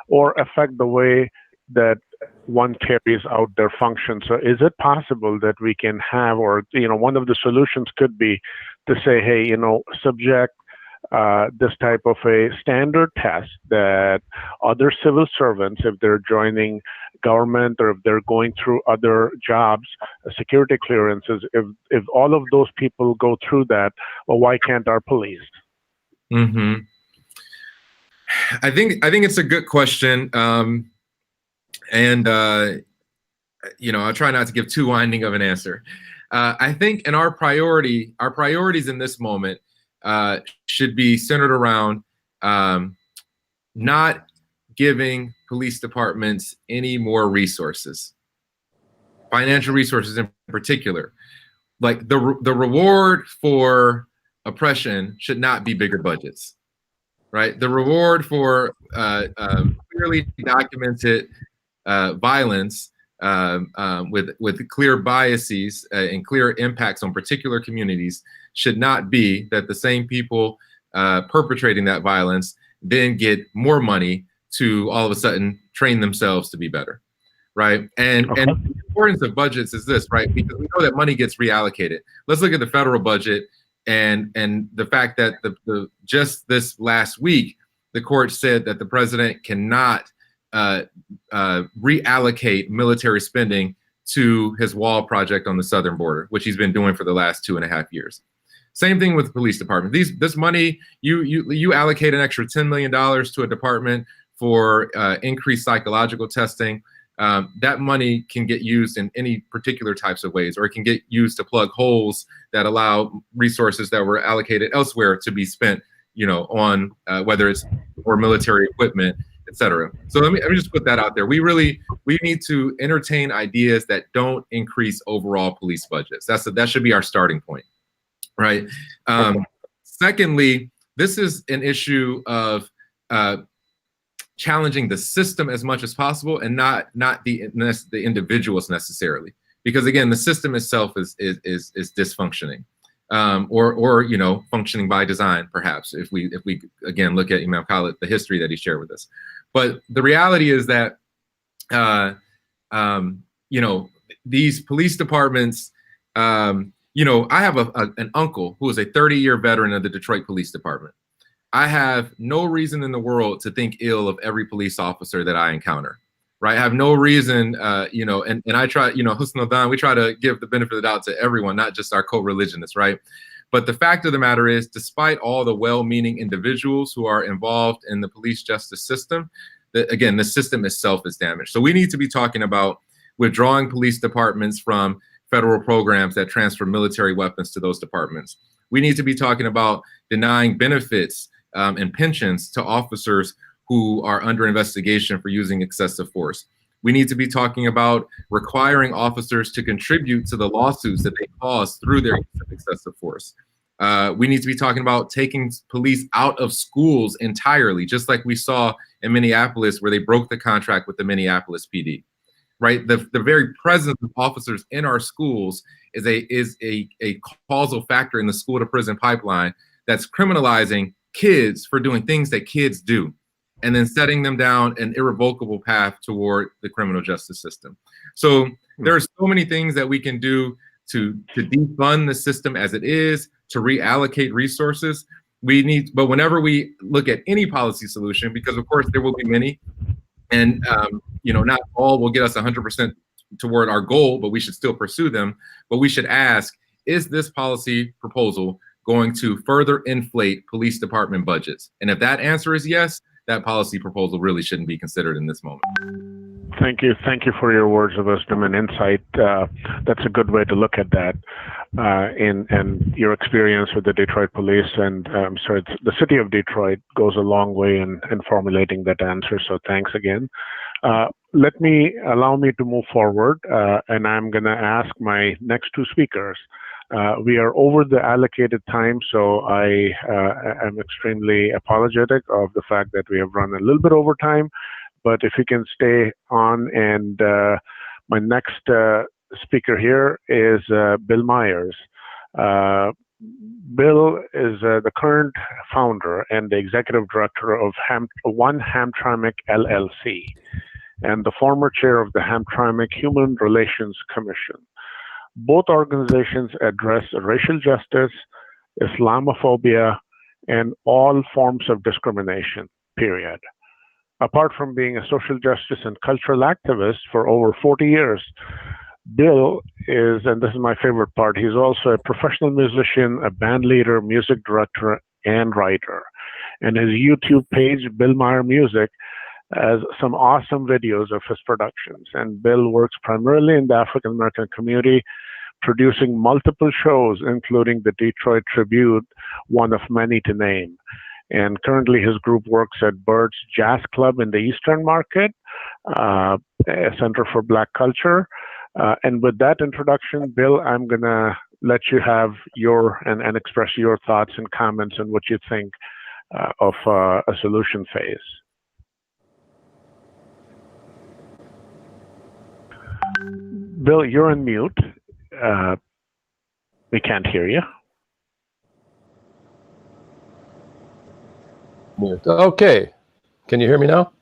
[SPEAKER 1] or affect the way that one carries out their function. So is it possible that we can have, or, one of the solutions could be to say, hey, subject this type of a standard test that other civil servants, if they're joining government or if they're going through other jobs, security clearances, if all of those people go through that, well, why can't our police?
[SPEAKER 5] Mm-hmm. I think it's a good question. And I'll try not to give too winding of an answer. I think in our priorities in this moment should be centered around not giving police departments any more resources, financial resources in particular. Like the reward for oppression should not be bigger budgets, right? The reward for clearly documented violence with clear biases and clear impacts on particular communities should not be that the same people perpetrating that violence then get more money to all of a sudden train themselves to be better, right? And the importance of budgets is this, right? Because we know that money gets reallocated. Let's look at the federal budget and the fact that the just this last week, the court said that the president cannot reallocate military spending to his wall project on the southern border, which he's been doing for the last 2.5 years. Same thing with the police department. This money, you allocate an extra $10 million to a department for increased psychological testing. That money can get used in any particular types of ways, or it can get used to plug holes that allow resources that were allocated elsewhere to be spent, on whether it's for military equipment, et cetera. So let me just put that out there. We need to entertain ideas that don't increase overall police budgets. That should be our starting point, right? Secondly, this is an issue of challenging the system as much as possible, and not the individuals necessarily, because again, the system itself is dysfunctioning, or functioning by design, perhaps, if we again look at Imam Khalid, the history that he shared with us. But the reality is that these police departments, I have an uncle who is a 30-year veteran of the Detroit Police Department. I have no reason in the world to think ill of every police officer that I encounter, right? I have no reason, and I try, Husn al-Dhan, we try to give the benefit of the doubt to everyone, not just our co-religionists, right? But the fact of the matter is, despite all the well-meaning individuals who are involved in the police justice system, again, the system itself is damaged. So we need to be talking about withdrawing police departments from federal programs that transfer military weapons to those departments. We need to be talking about denying benefits and pensions to officers who are under investigation for using excessive force. We need to be talking about requiring officers to contribute to the lawsuits that they cause through their use of excessive force. We need to be talking about taking police out of schools entirely, just like we saw in Minneapolis, where they broke the contract with the Minneapolis PD. Right, the very presence of officers in our schools is a causal factor in the school to prison pipeline that's criminalizing kids for doing things that kids do, and then setting them down an irrevocable path toward the criminal justice system. So there are so many things that we can do to defund the system as it is, to reallocate resources. But whenever we look at any policy solution, because of course there will be many, and not all will get us 100% toward our goal, but we should still pursue them. But we should ask, is this policy proposal going to further inflate police department budgets? And if that answer is yes, that policy proposal really shouldn't be considered in this moment.
[SPEAKER 1] Thank you. Thank you for your words of wisdom and insight. That's a good way to look at that. And your experience with the Detroit Police and the city of Detroit goes a long way in formulating that answer. So thanks again. Allow me to move forward, and I'm going to ask my next two speakers. We are over the allocated time, so I am extremely apologetic of the fact that we have run a little bit over time. But if you can stay on, and my next speaker here is Bill Myers. Bill is the current founder and the executive director of One Hamtramck LLC. and the former chair of the Hamtramck Human Relations Commission. Both organizations address racial justice, Islamophobia, and all forms of discrimination, period. Apart from being a social justice and cultural activist for over 40 years, Bill is, and this is my favorite part, he's also a professional musician, a band leader, music director, and writer. And his YouTube page, Bill Meyer Music, has some awesome videos of his productions. And Bill works primarily in the African American community, producing multiple shows, including the Detroit Tribune, one of many to name. And currently his group works at Bird's Jazz Club in the Eastern Market, a Center for Black Culture. And with that introduction, Bill, I'm gonna let you have and express your thoughts and comments on what you think of a solution phase. Bill, you're on mute. We can't hear you.
[SPEAKER 6] Mute. Okay. Can you hear me now?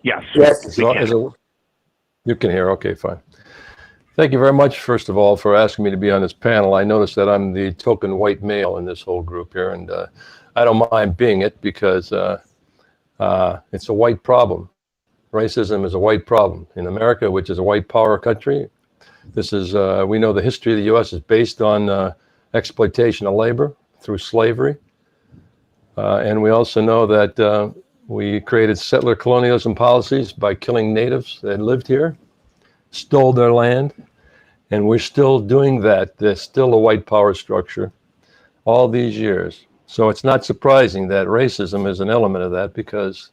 [SPEAKER 1] Yes.
[SPEAKER 4] Yes.
[SPEAKER 6] You can hear. Okay, fine. Thank you very much, first of all, for asking me to be on this panel. I noticed that I'm the token white male in this whole group here, and I don't mind being it because it's a white problem. Racism is a white problem in America, which is a white power country. This is, we know the history of the U.S. is based on exploitation of labor through slavery. And we also know that we created settler colonialism policies by killing natives that lived here, stole their land, and we're still doing that. There's still a white power structure all these years. So it's not surprising that racism is an element of that, because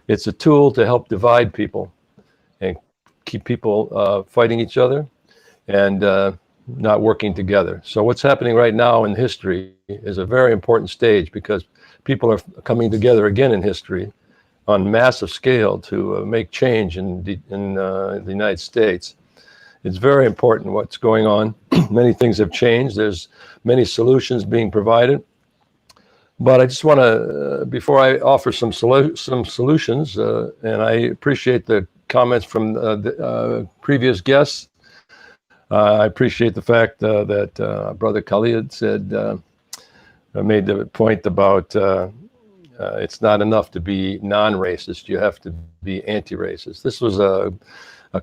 [SPEAKER 6] it's a tool to help divide people and keep people fighting each other and not working together. So what's happening right now in history is a very important stage, because people are coming together again in history on massive scale to make change in the United States. It's very important what's going on. Many things have changed. There's many solutions being provided. But I just want to, before I offer some solutions, and I appreciate the comments from the previous guests. I appreciate the fact that Brother Khalid said, made the point about it's not enough to be non-racist, you have to be anti-racist. This was a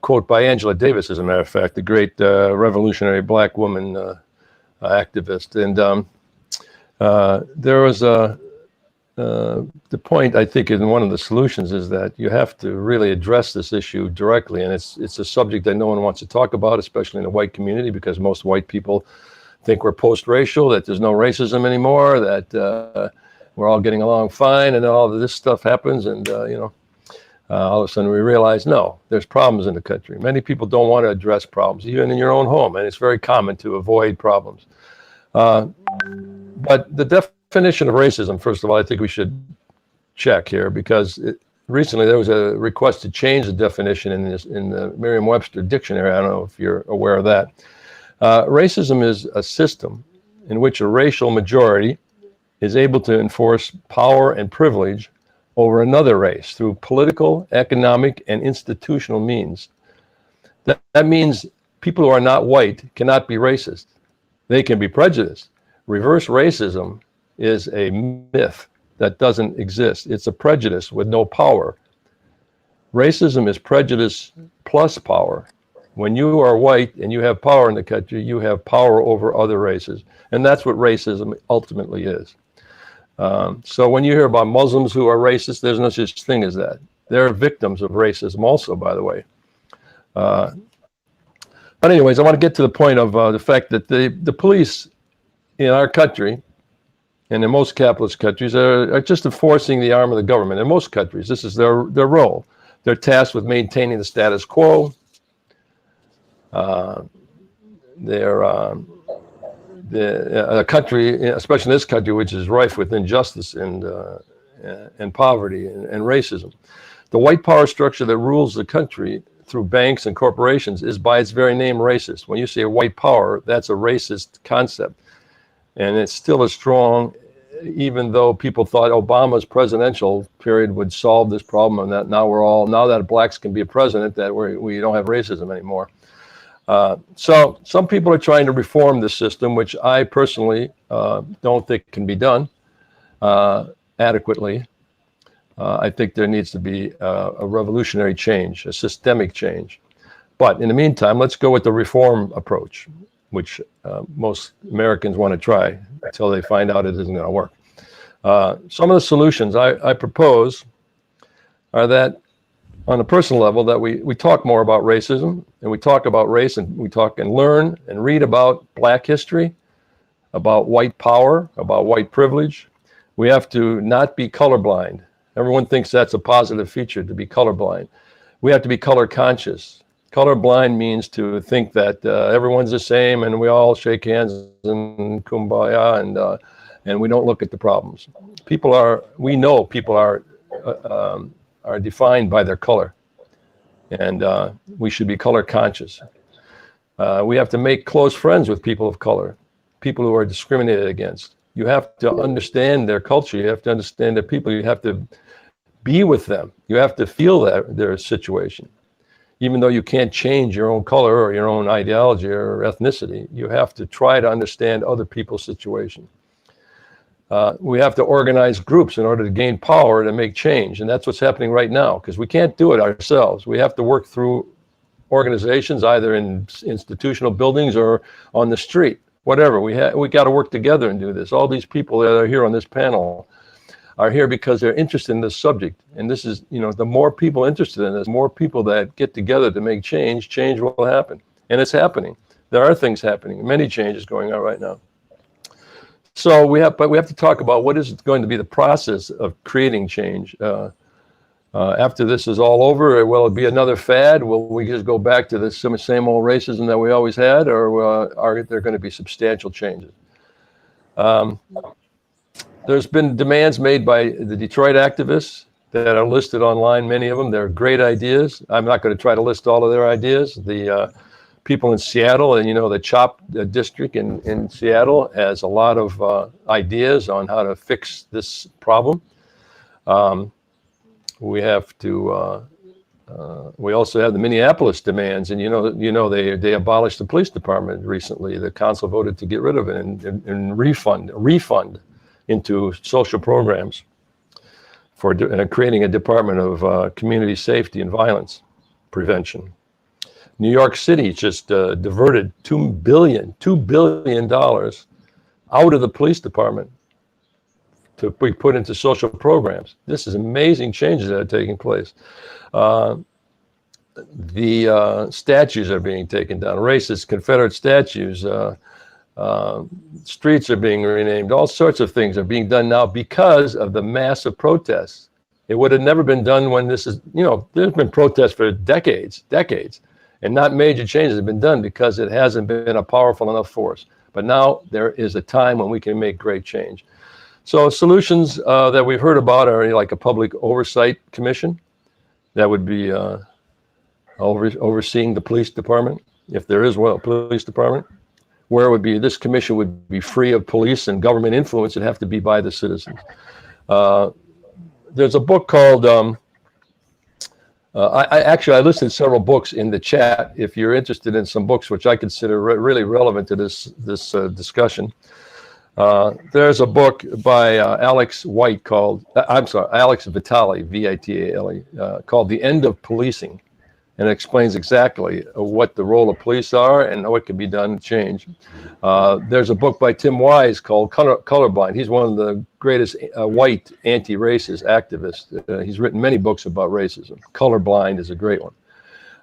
[SPEAKER 6] quote by Angela Davis, as a matter of fact, the great revolutionary black woman activist. And there was the point, I think, in one of the solutions is that you have to really address this issue directly. And it's a subject that no one wants to talk about, especially in the white community, because most white people think we're post-racial, that there's no racism anymore, that we're all getting along fine, and all of this stuff happens, and all of a sudden we realize, no, there's problems in the country. Many people don't want to address problems, even in your own home, and it's very common to avoid problems. But the definition of racism, first of all, I think we should check here, because recently there was a request to change the definition in the Merriam-Webster dictionary. I don't know if you're aware of that. Racism is a system in which a racial majority is able to enforce power and privilege over another race through political, economic, and institutional means. That means people who are not white cannot be racist. They can be prejudiced. Reverse racism is a myth that doesn't exist. It's a prejudice with no power. Racism is prejudice plus power. When you are white and you have power in the country, you have power over other races. And that's what racism ultimately is. So when you hear about Muslims who are racist, there's no such thing as that. They're victims of racism also, by the way. But anyways, I want to get to the point of the fact that the police in our country, and in most capitalist countries, are just enforcing the arm of the government. In most countries, this is their role. They're tasked with maintaining the status quo. A country, especially in this country, which is rife with injustice and poverty and racism. The white power structure that rules the country through banks and corporations is by its very name racist. When you say white power, that's a racist concept. And it's still as strong even though people thought Obama's presidential period would solve this problem, and that now that blacks can be a president, that we don't have racism anymore. So some people are trying to reform the system, which I personally don't think can be done adequately. I think there needs to be a revolutionary change, a systemic change. But in the meantime, let's go with the reform approach, which most Americans want to try until they find out it isn't going to work. Some of the solutions I propose are that on a personal level, that we talk more about racism, and we talk about race, and we talk and learn and read about black history, about white power, about white privilege. We have to not be colorblind. Everyone thinks that's a positive feature, to be colorblind. We have to be color conscious. Colorblind means to think that everyone's the same and we all shake hands and kumbaya, and we don't look at the problems. We know people are defined by their color, and we should be color conscious. We have to make close friends with people of color, people who are discriminated against. You have to understand their culture. You have to understand their people. You have to be with them. You have to feel their situation. Even though you can't change your own color or your own ideology or ethnicity, you have to try to understand other people's situation. We have to organize groups in order to gain power to make change. And that's what's happening right now, because we can't do it ourselves. We have to work through organizations, either in institutional buildings or on the street, whatever. We got to work together and do this. All these people that are here on this panel are here because they're interested in this subject. And this is, the more people interested in this, more people that get together to make change will happen. And it's happening. There are things happening, many changes going on right now. So we have to talk about what is going to be the process of creating change. After this is all over, will it be another fad? Will we just go back to the same old racism that we always had, or are there going to be substantial changes? There's been demands made by the Detroit activists that are listed online, many of them. They're great ideas. I'm not going to try to list all of their ideas. The people in Seattle, and the CHOP district in Seattle has a lot of ideas on how to fix this problem. We have to, we also have the Minneapolis demands, and they abolished the police department recently. The council voted to get rid of it and refund into social programs for creating a department of community safety and violence prevention. New York City just diverted $2 billion out of the police department to be put into social programs. This is amazing changes that are taking place. The statues are being taken down, racist Confederate statues. Streets are being renamed. All sorts of things are being done now because of the massive protests. It would have never been done when this is, there's been protests for decades, and not major changes have been done because it hasn't been a powerful enough force. But now there is a time when we can make great change. So solutions that we've heard about are like a public oversight commission that would be overseeing the police department, if there is a police department. Where it would be, this commission would be free of police and government influence. It'd have to be by the citizens. There's a book called, I listed several books in the chat. If you're interested in some books, which I consider really relevant to this discussion. There's a book by Alex White called, Alex Vitale, V-I-T-A-L-E, called The End of Policing. And it explains exactly what the role of police are and what can be done to change. There's a book by Tim Wise called Colorblind. He's one of the greatest white anti-racist activists. He's written many books about racism. Colorblind is a great one.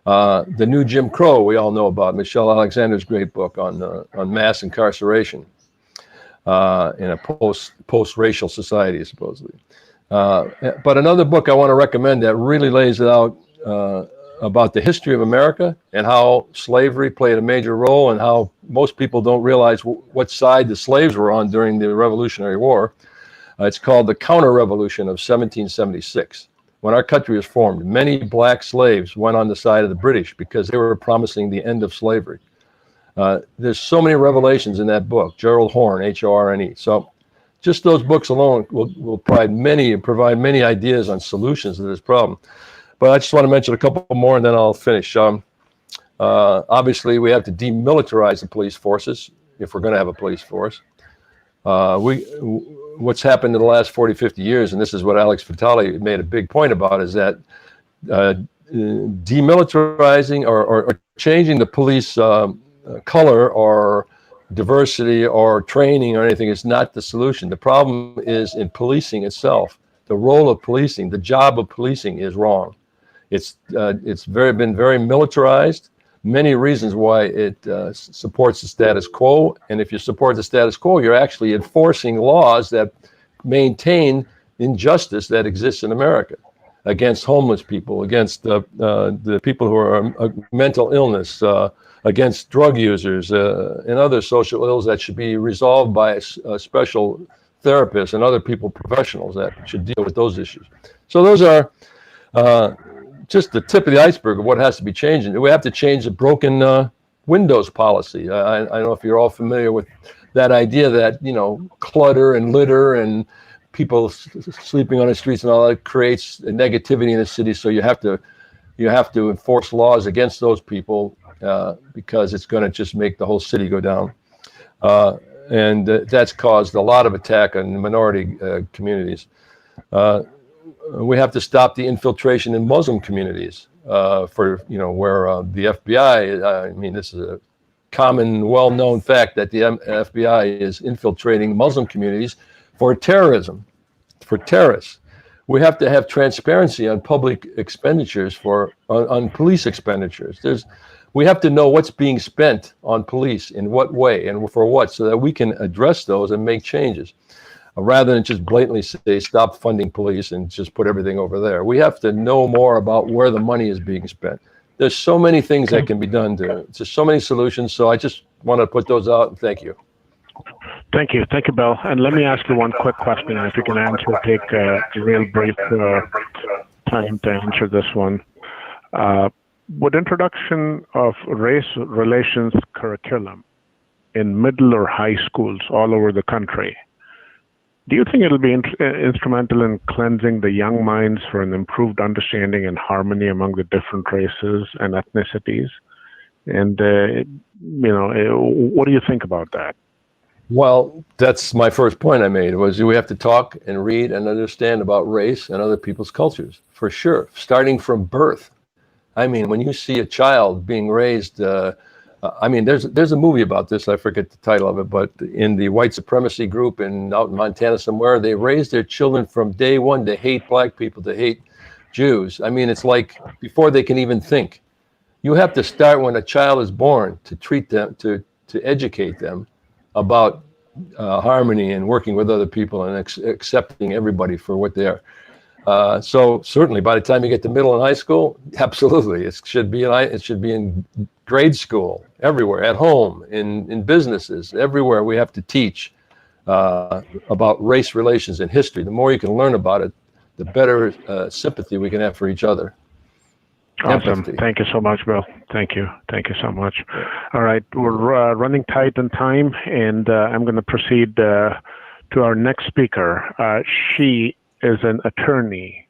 [SPEAKER 6] The New Jim Crow, we all know about. Michelle Alexander's great book on mass incarceration in a post-racial society, supposedly. But another book I want to recommend that really lays it out about the history of America and how slavery played a major role and how most people don't realize what side the slaves were on during the Revolutionary War. It's called the Counter-Revolution of 1776. When our country was formed, many black slaves went on the side of the British because they were promising the end of slavery. There's so many revelations in that book, Gerald Horne, H-O-R-N-E. So Just those books alone will provide many ideas on solutions to this problem. But I just want to mention a couple more, and then I'll finish. Obviously, we have to demilitarize the police forces if we're going to have a police force. What's happened in the last 40, 50 years, and this is what Alex Vitale made a big point about, is that demilitarizing or changing the police color or diversity or training or anything is not the solution. The problem is in policing itself. The role of policing, the job of policing is wrong. It's been very militarized. Many reasons why it supports the status quo. And if you support the status quo, you're actually enforcing laws that maintain injustice that exists in America against homeless people, against the people who are mental illness, against drug users and other social ills that should be resolved by special therapists and other people, professionals that should deal with those issues. So those are just the tip of the iceberg of what has to be changed. We have to change the broken windows policy. I don't know if you're all familiar with that idea that, clutter and litter and people sleeping on the streets and all that creates a negativity in the city. So you have to enforce laws against those people because it's going to just make the whole city go down. And that's caused a lot of attack on minority communities. We have to stop the infiltration in Muslim communities where the FBI, I mean, this is a common, well-known fact that the FBI is infiltrating Muslim communities for terrorism, for terrorists. We have to have transparency on public expenditures on police expenditures. We have to know what's being spent on police, in what way and for what, so that we can address those and make changes. Rather than just blatantly say, stop funding police and just put everything over there. We have to know more about where the money is being spent. There's so many things that can be done just so many solutions. So I just want to put those out, and thank you.
[SPEAKER 1] Thank you, Bill. And let me ask you one quick question, if you can answer, take a real brief time to answer this one. Would introduction of race relations curriculum in middle or high schools all over the country, do you think it'll be instrumental in cleansing the young minds for an improved understanding and harmony among the different races and ethnicities? And, what do you think about that?
[SPEAKER 6] Well, that's my first point I made, was we have to talk and read and understand about race and other people's cultures, for sure, starting from birth. I mean, when you see a child being raised, there's a movie about this, I forget the title of it, but in the white supremacy group out in Montana somewhere, they raise their children from day one to hate black people, to hate Jews. I mean, it's like before they can even think. You have to start when a child is born to treat them, to educate them about harmony and working with other people and accepting everybody for what they are. So certainly by the time you get to middle and high school, absolutely, it should be in grade school, everywhere, at home, in businesses, everywhere. We have to teach about race relations and history. The more you can learn about it, the better sympathy we can have for each other.
[SPEAKER 1] Awesome.
[SPEAKER 6] Empathy.
[SPEAKER 1] Thank you so much, Bill. Thank you so much. All right, we're running tight on time, and I'm going to proceed to our next speaker. She is an attorney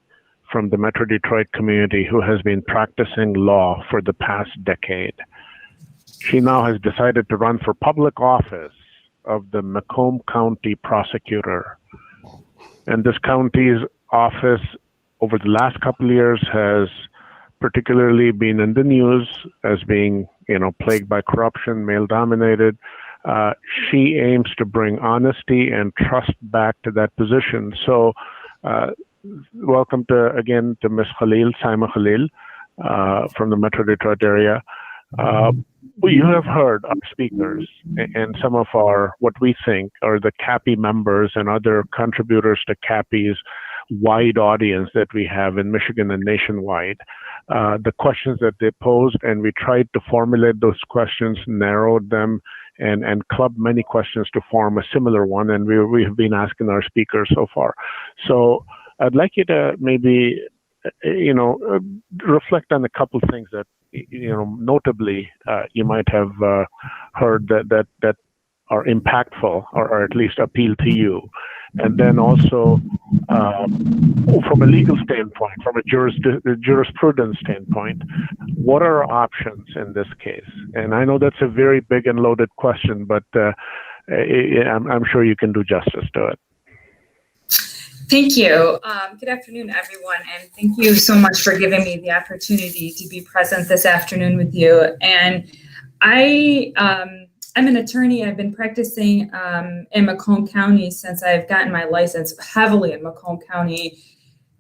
[SPEAKER 1] from the Metro Detroit community who has been practicing law for the past decade. She now has decided to run for public office of the Macomb County prosecutor. And this county's office over the last couple of years has particularly been in the news as being, plagued by corruption, male-dominated. She aims to bring honesty and trust back to that position. So welcome to Ms. Khalil, Saima Khalil, from the Metro Detroit area. You have heard our speakers and some of what we think are the CAPI members and other contributors to CAPI's wide audience that we have in Michigan and nationwide. The questions that they posed, and we tried to formulate those questions, narrowed them, and clubbed many questions to form a similar one, and we have been asking our speakers so far. So I'd like you to maybe, reflect on a couple of things that, notably, you might have heard that are impactful or at least appeal to you? And then also from a legal standpoint, from a jurisprudence standpoint, what are our options in this case? And I know that's a very big and loaded question, but I'm sure you can do justice to it.
[SPEAKER 7] Thank you. Good afternoon, everyone, and thank you so much for giving me the opportunity to be present this afternoon with you. And I'm an attorney. I've been practicing in Macomb County since I've gotten my license, heavily in Macomb County.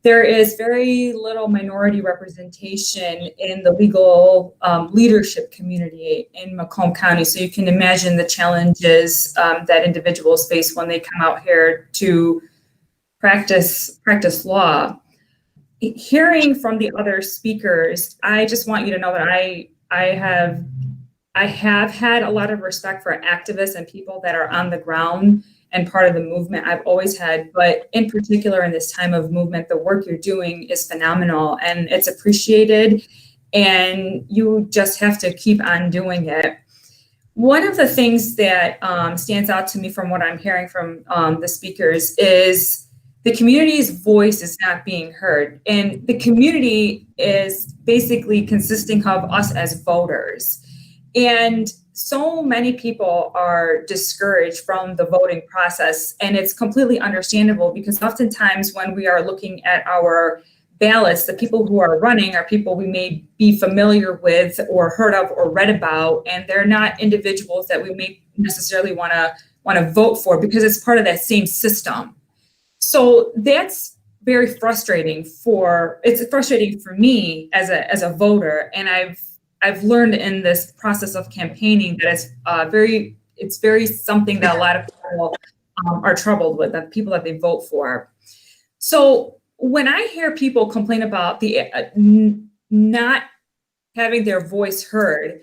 [SPEAKER 7] There is very little minority representation in the legal leadership community in Macomb County. So you can imagine the challenges that individuals face when they come out here to practice law. Hearing from the other speakers, I just want you to know that I have had a lot of respect for activists and people that are on the ground and part of the movement. I've always had, but in particular in this time of movement, the work you're doing is phenomenal and it's appreciated, and you just have to keep on doing it. One of the things that stands out to me from what I'm hearing from the speakers is the community's voice is not being heard. And the community is basically consisting of us as voters. And so many people are discouraged from the voting process, and it's completely understandable because oftentimes when we are looking at our ballots, the people who are running are people we may be familiar with or heard of or read about, and they're not individuals that we may necessarily want to vote for because it's part of that same system. So that's very frustrating it's frustrating for me as a voter, and I've learned in this process of campaigning that it's very something that a lot of people are troubled with, the people that they vote for. So when I hear people complain about the not having their voice heard,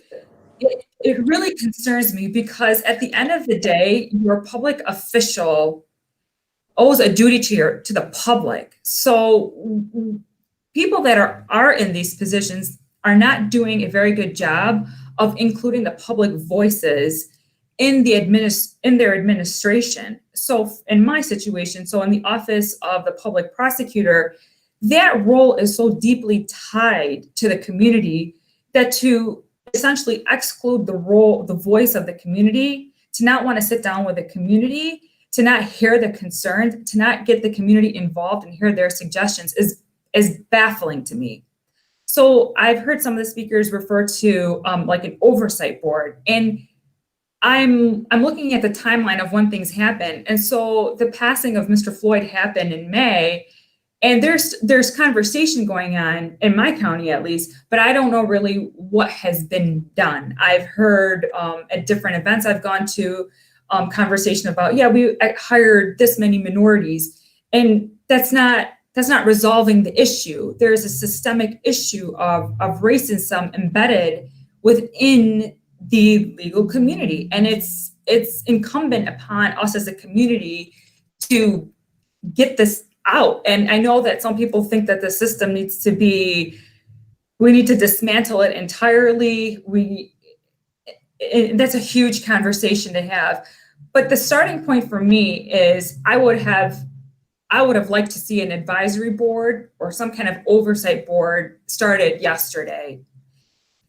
[SPEAKER 7] it really concerns me because at the end of the day, you're a public official owes a duty to the public. So people that are in these positions are not doing a very good job of including the public voices in their administration. So in my situation, so in the office of the public prosecutor, that role is so deeply tied to the community that to essentially exclude the voice of the community, to not want to sit down with the community, to not hear the concerns, to not get the community involved and hear their suggestions is baffling to me. So I've heard some of the speakers refer to like an oversight board, and I'm looking at the timeline of when things happen. And so the passing of Mr. Floyd happened in May, and there's conversation going on in my county at least, but I don't know really what has been done. I've heard at different events I've gone to conversation about, we hired this many minorities, and that's not resolving the issue. There's a systemic issue of racism embedded within the legal community. And it's incumbent upon us as a community to get this out. And I know that some people think that the system we need to dismantle it entirely. That's a huge conversation to have. But the starting point for me is I would have liked to see an advisory board or some kind of oversight board started yesterday.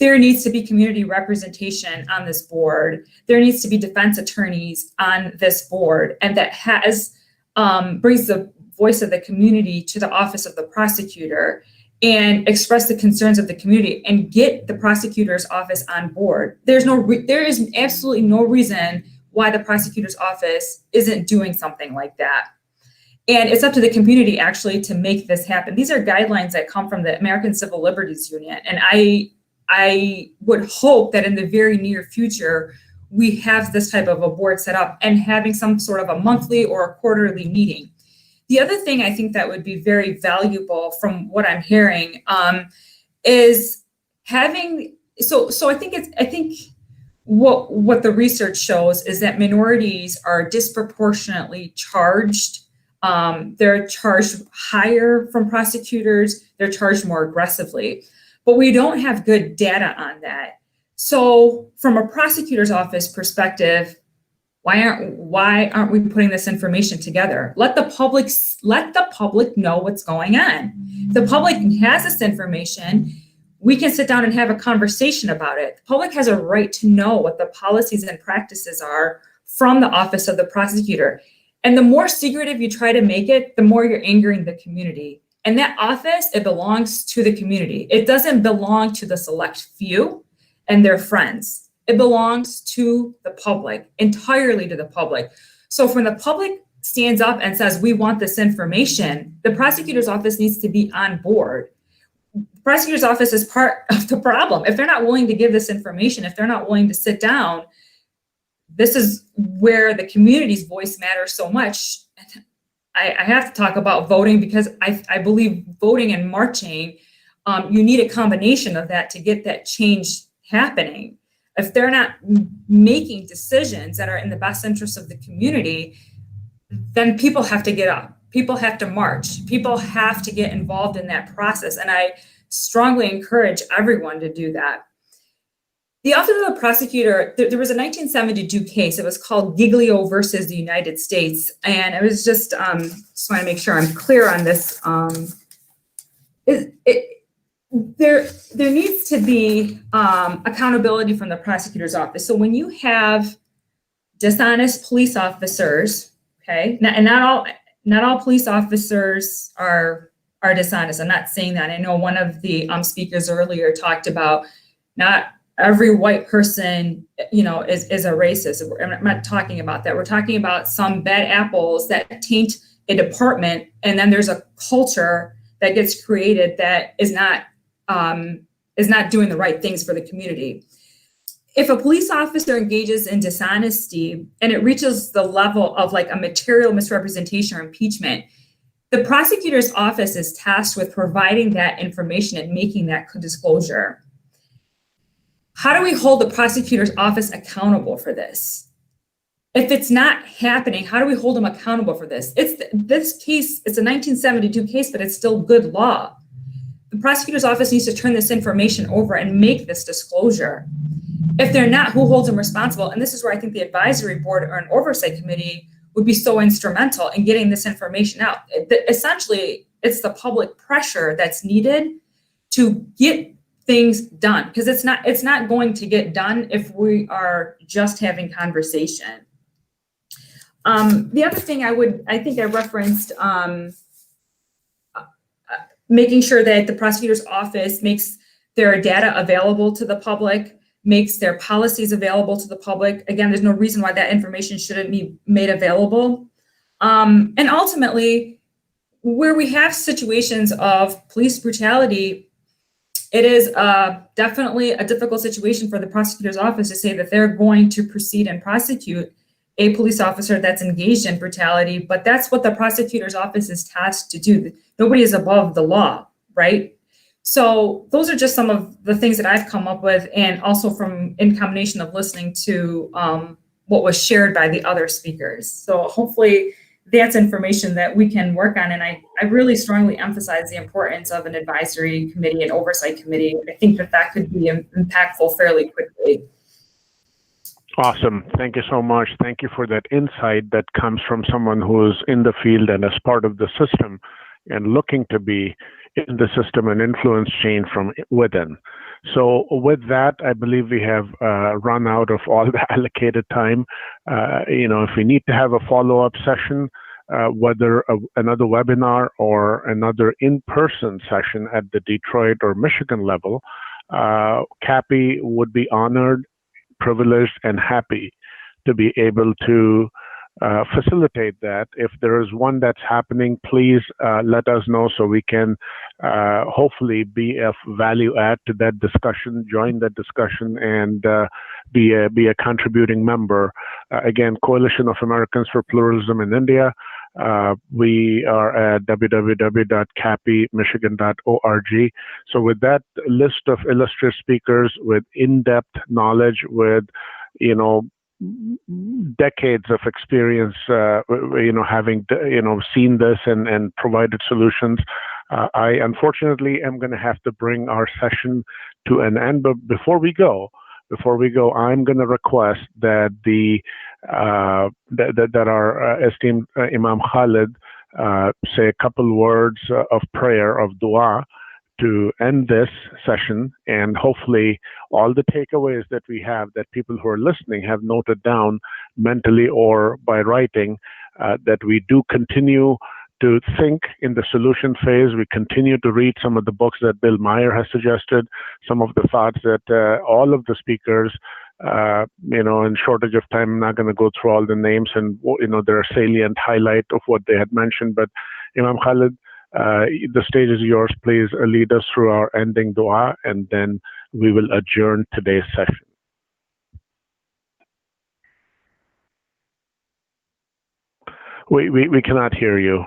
[SPEAKER 7] There needs to be community representation on this board. There needs to be defense attorneys on this board, and that brings the voice of the community to the office of the prosecutor and express the concerns of the community and get the prosecutor's office on board. There is absolutely no reason why the prosecutor's office isn't doing something like that. And it's up to the community actually to make this happen. These are guidelines that come from the American Civil Liberties Union. And I would hope that in the very near future, we have this type of a board set up and having some sort of a monthly or a quarterly meeting. The other thing I think that would be very valuable from what I'm hearing is having, so I think what the research shows is that minorities are disproportionately charged. They're charged higher from prosecutors. They're charged more aggressively, but we don't have good data on that. So from a prosecutor's office perspective, Why aren't we putting this information together? Let the public know what's going on. The public has this information. We can sit down and have a conversation about it. The public has a right to know what the policies and practices are from the office of the prosecutor. And the more secretive you try to make it, the more you're angering the community. And that office, it belongs to the community. It doesn't belong to the select few and their friends. It belongs to the public, entirely to the public. So when the public stands up and says, we want this information, the prosecutor's office needs to be on board. The prosecutor's office is part of the problem. If they're not willing to give this information, if they're not willing to sit down, this is where the community's voice matters so much. I have to talk about voting because I believe voting and marching, you need a combination of that to get that change happening. If they're not making decisions that are in the best interest of the community, then people have to get up. People have to march. People have to get involved in that process. And I strongly encourage everyone to do that. The Office of the Prosecutor, there was a 1972 case. It was called Giglio versus the United States. And it was just want to make sure I'm clear on this. There needs to be accountability from the prosecutor's office. So when you have dishonest police officers, okay, and not all police officers are dishonest. I'm not saying that. I know one of the speakers earlier talked about not every white person, is a racist. I'm not talking about that. We're talking about some bad apples that taint a department, and then there's a culture that gets created that is not doing the right things for the community. If a police officer engages in dishonesty and it reaches the level of like a material misrepresentation or impeachment, the prosecutor's office is tasked with providing that information and making that disclosure. How do we hold the prosecutor's office accountable for this? If it's not happening, how do we hold them accountable for this? This case, it's a 1972 case, but it's still good law. The prosecutor's office needs to turn this information over and make this disclosure. If they're not, who holds them responsible? And this is where I think the advisory board or an oversight committee would be so instrumental in getting this information out. Essentially, it's the public pressure that's needed to get things done, because it's not going to get done if we are just having conversation. The other thing I think I referenced, making sure that the prosecutor's office makes their data available to the public, makes their policies available to the public. Again, there's no reason why that information shouldn't be made available. And ultimately, where we have situations of police brutality, it is definitely a difficult situation for the prosecutor's office to say that they're going to proceed and prosecute a police officer that's engaged in brutality, but that's what the prosecutor's office is tasked to do. Nobody is above the law, right? So those are just some of the things that I've come up with, and also in combination of listening to what was shared by the other speakers. So hopefully that's information that we can work on. And I really strongly emphasize the importance of an advisory committee and oversight committee. I think that could be impactful fairly quickly.
[SPEAKER 1] Awesome. Thank you so much. Thank you for that insight that comes from someone who's in the field and as part of the system and looking to be in the system and influence change from within. So with that, I believe we have run out of all the allocated time. If we need to have a follow-up session, whether another webinar or another in-person session at the Detroit or Michigan level, CAPI would be honored, privileged, and happy to be able to facilitate that. If there is one that's happening, please let us know so we can hopefully be of value add to that discussion, join that discussion, and be a contributing member. Again, Coalition of Americans for Pluralism in India. We are at www.capimichigan.org. So with that list of illustrious speakers with in-depth knowledge, with decades of experience, having seen this and provided solutions, I unfortunately am going to have to bring our session to an end. But before we go, I'm going to request that the that our esteemed Imam Khalid say a couple words of prayer, of dua, to end this session, and hopefully all the takeaways that we have, that people who are listening have noted down mentally or by writing, that we do continue to think in the solution phase. We continue to read some of the books that Bill Meyer has suggested, some of the thoughts that all of the speakers, in shortage of time, I'm not going to go through all the names, and there are salient highlight of what they had mentioned. But Imam Khalid, the stage is yours. Please lead us through our ending dua, and then we will adjourn today's session. We cannot hear you.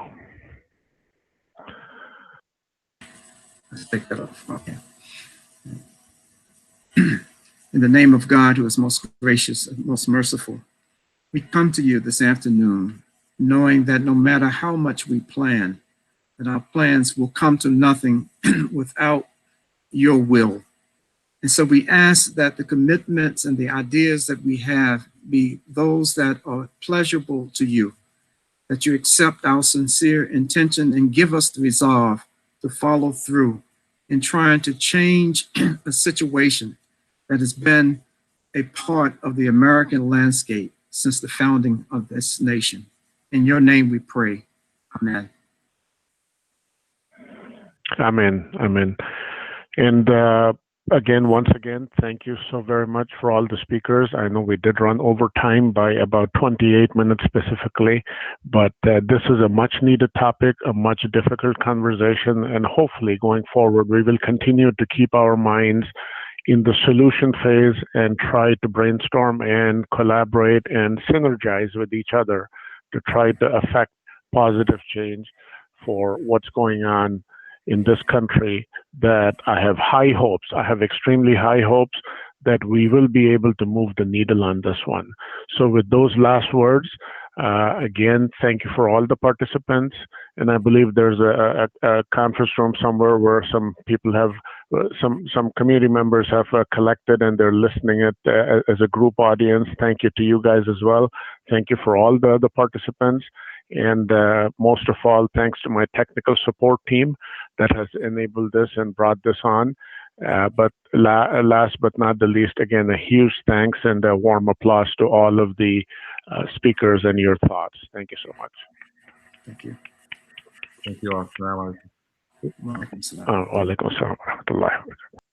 [SPEAKER 2] Let's take that off. Okay. In the name of God, who is most gracious and most merciful, we come to you this afternoon, knowing that no matter how much we plan, that our plans will come to nothing without your will. And so we ask that the commitments and the ideas that we have be those that are pleasurable to you, that you accept our sincere intention and give us the resolve to follow through in trying to change a situation that has been a part of the American landscape since the founding of this nation. In your name we pray. Amen.
[SPEAKER 1] Amen. Amen. And once again, thank you so very much for all the speakers. I know we did run over time by about 28 minutes specifically, but this is a much needed topic, a much difficult conversation, and hopefully going forward, we will continue to keep our minds in the solution phase and try to brainstorm and collaborate and synergize with each other to try to affect positive change for what's going on in this country. That I have high hopes. I have extremely high hopes that we will be able to move the needle on this one. So with those last words, again, thank you for all the participants. And I believe there's a conference room somewhere where some people have, some community members have collected and they're listening as a group audience. Thank you to you guys as well. Thank you for all the participants. And most of all, thanks to my technical support team that has enabled this and brought this on. But last but not the least, again, a huge thanks and a warm applause to all of the speakers and your thoughts. Thank you so much.
[SPEAKER 2] Thank you.
[SPEAKER 5] Thank you all.
[SPEAKER 2] Wa alaikum salam.
[SPEAKER 1] Wa alaikum salam wa rahmatullahi wa barakatuh.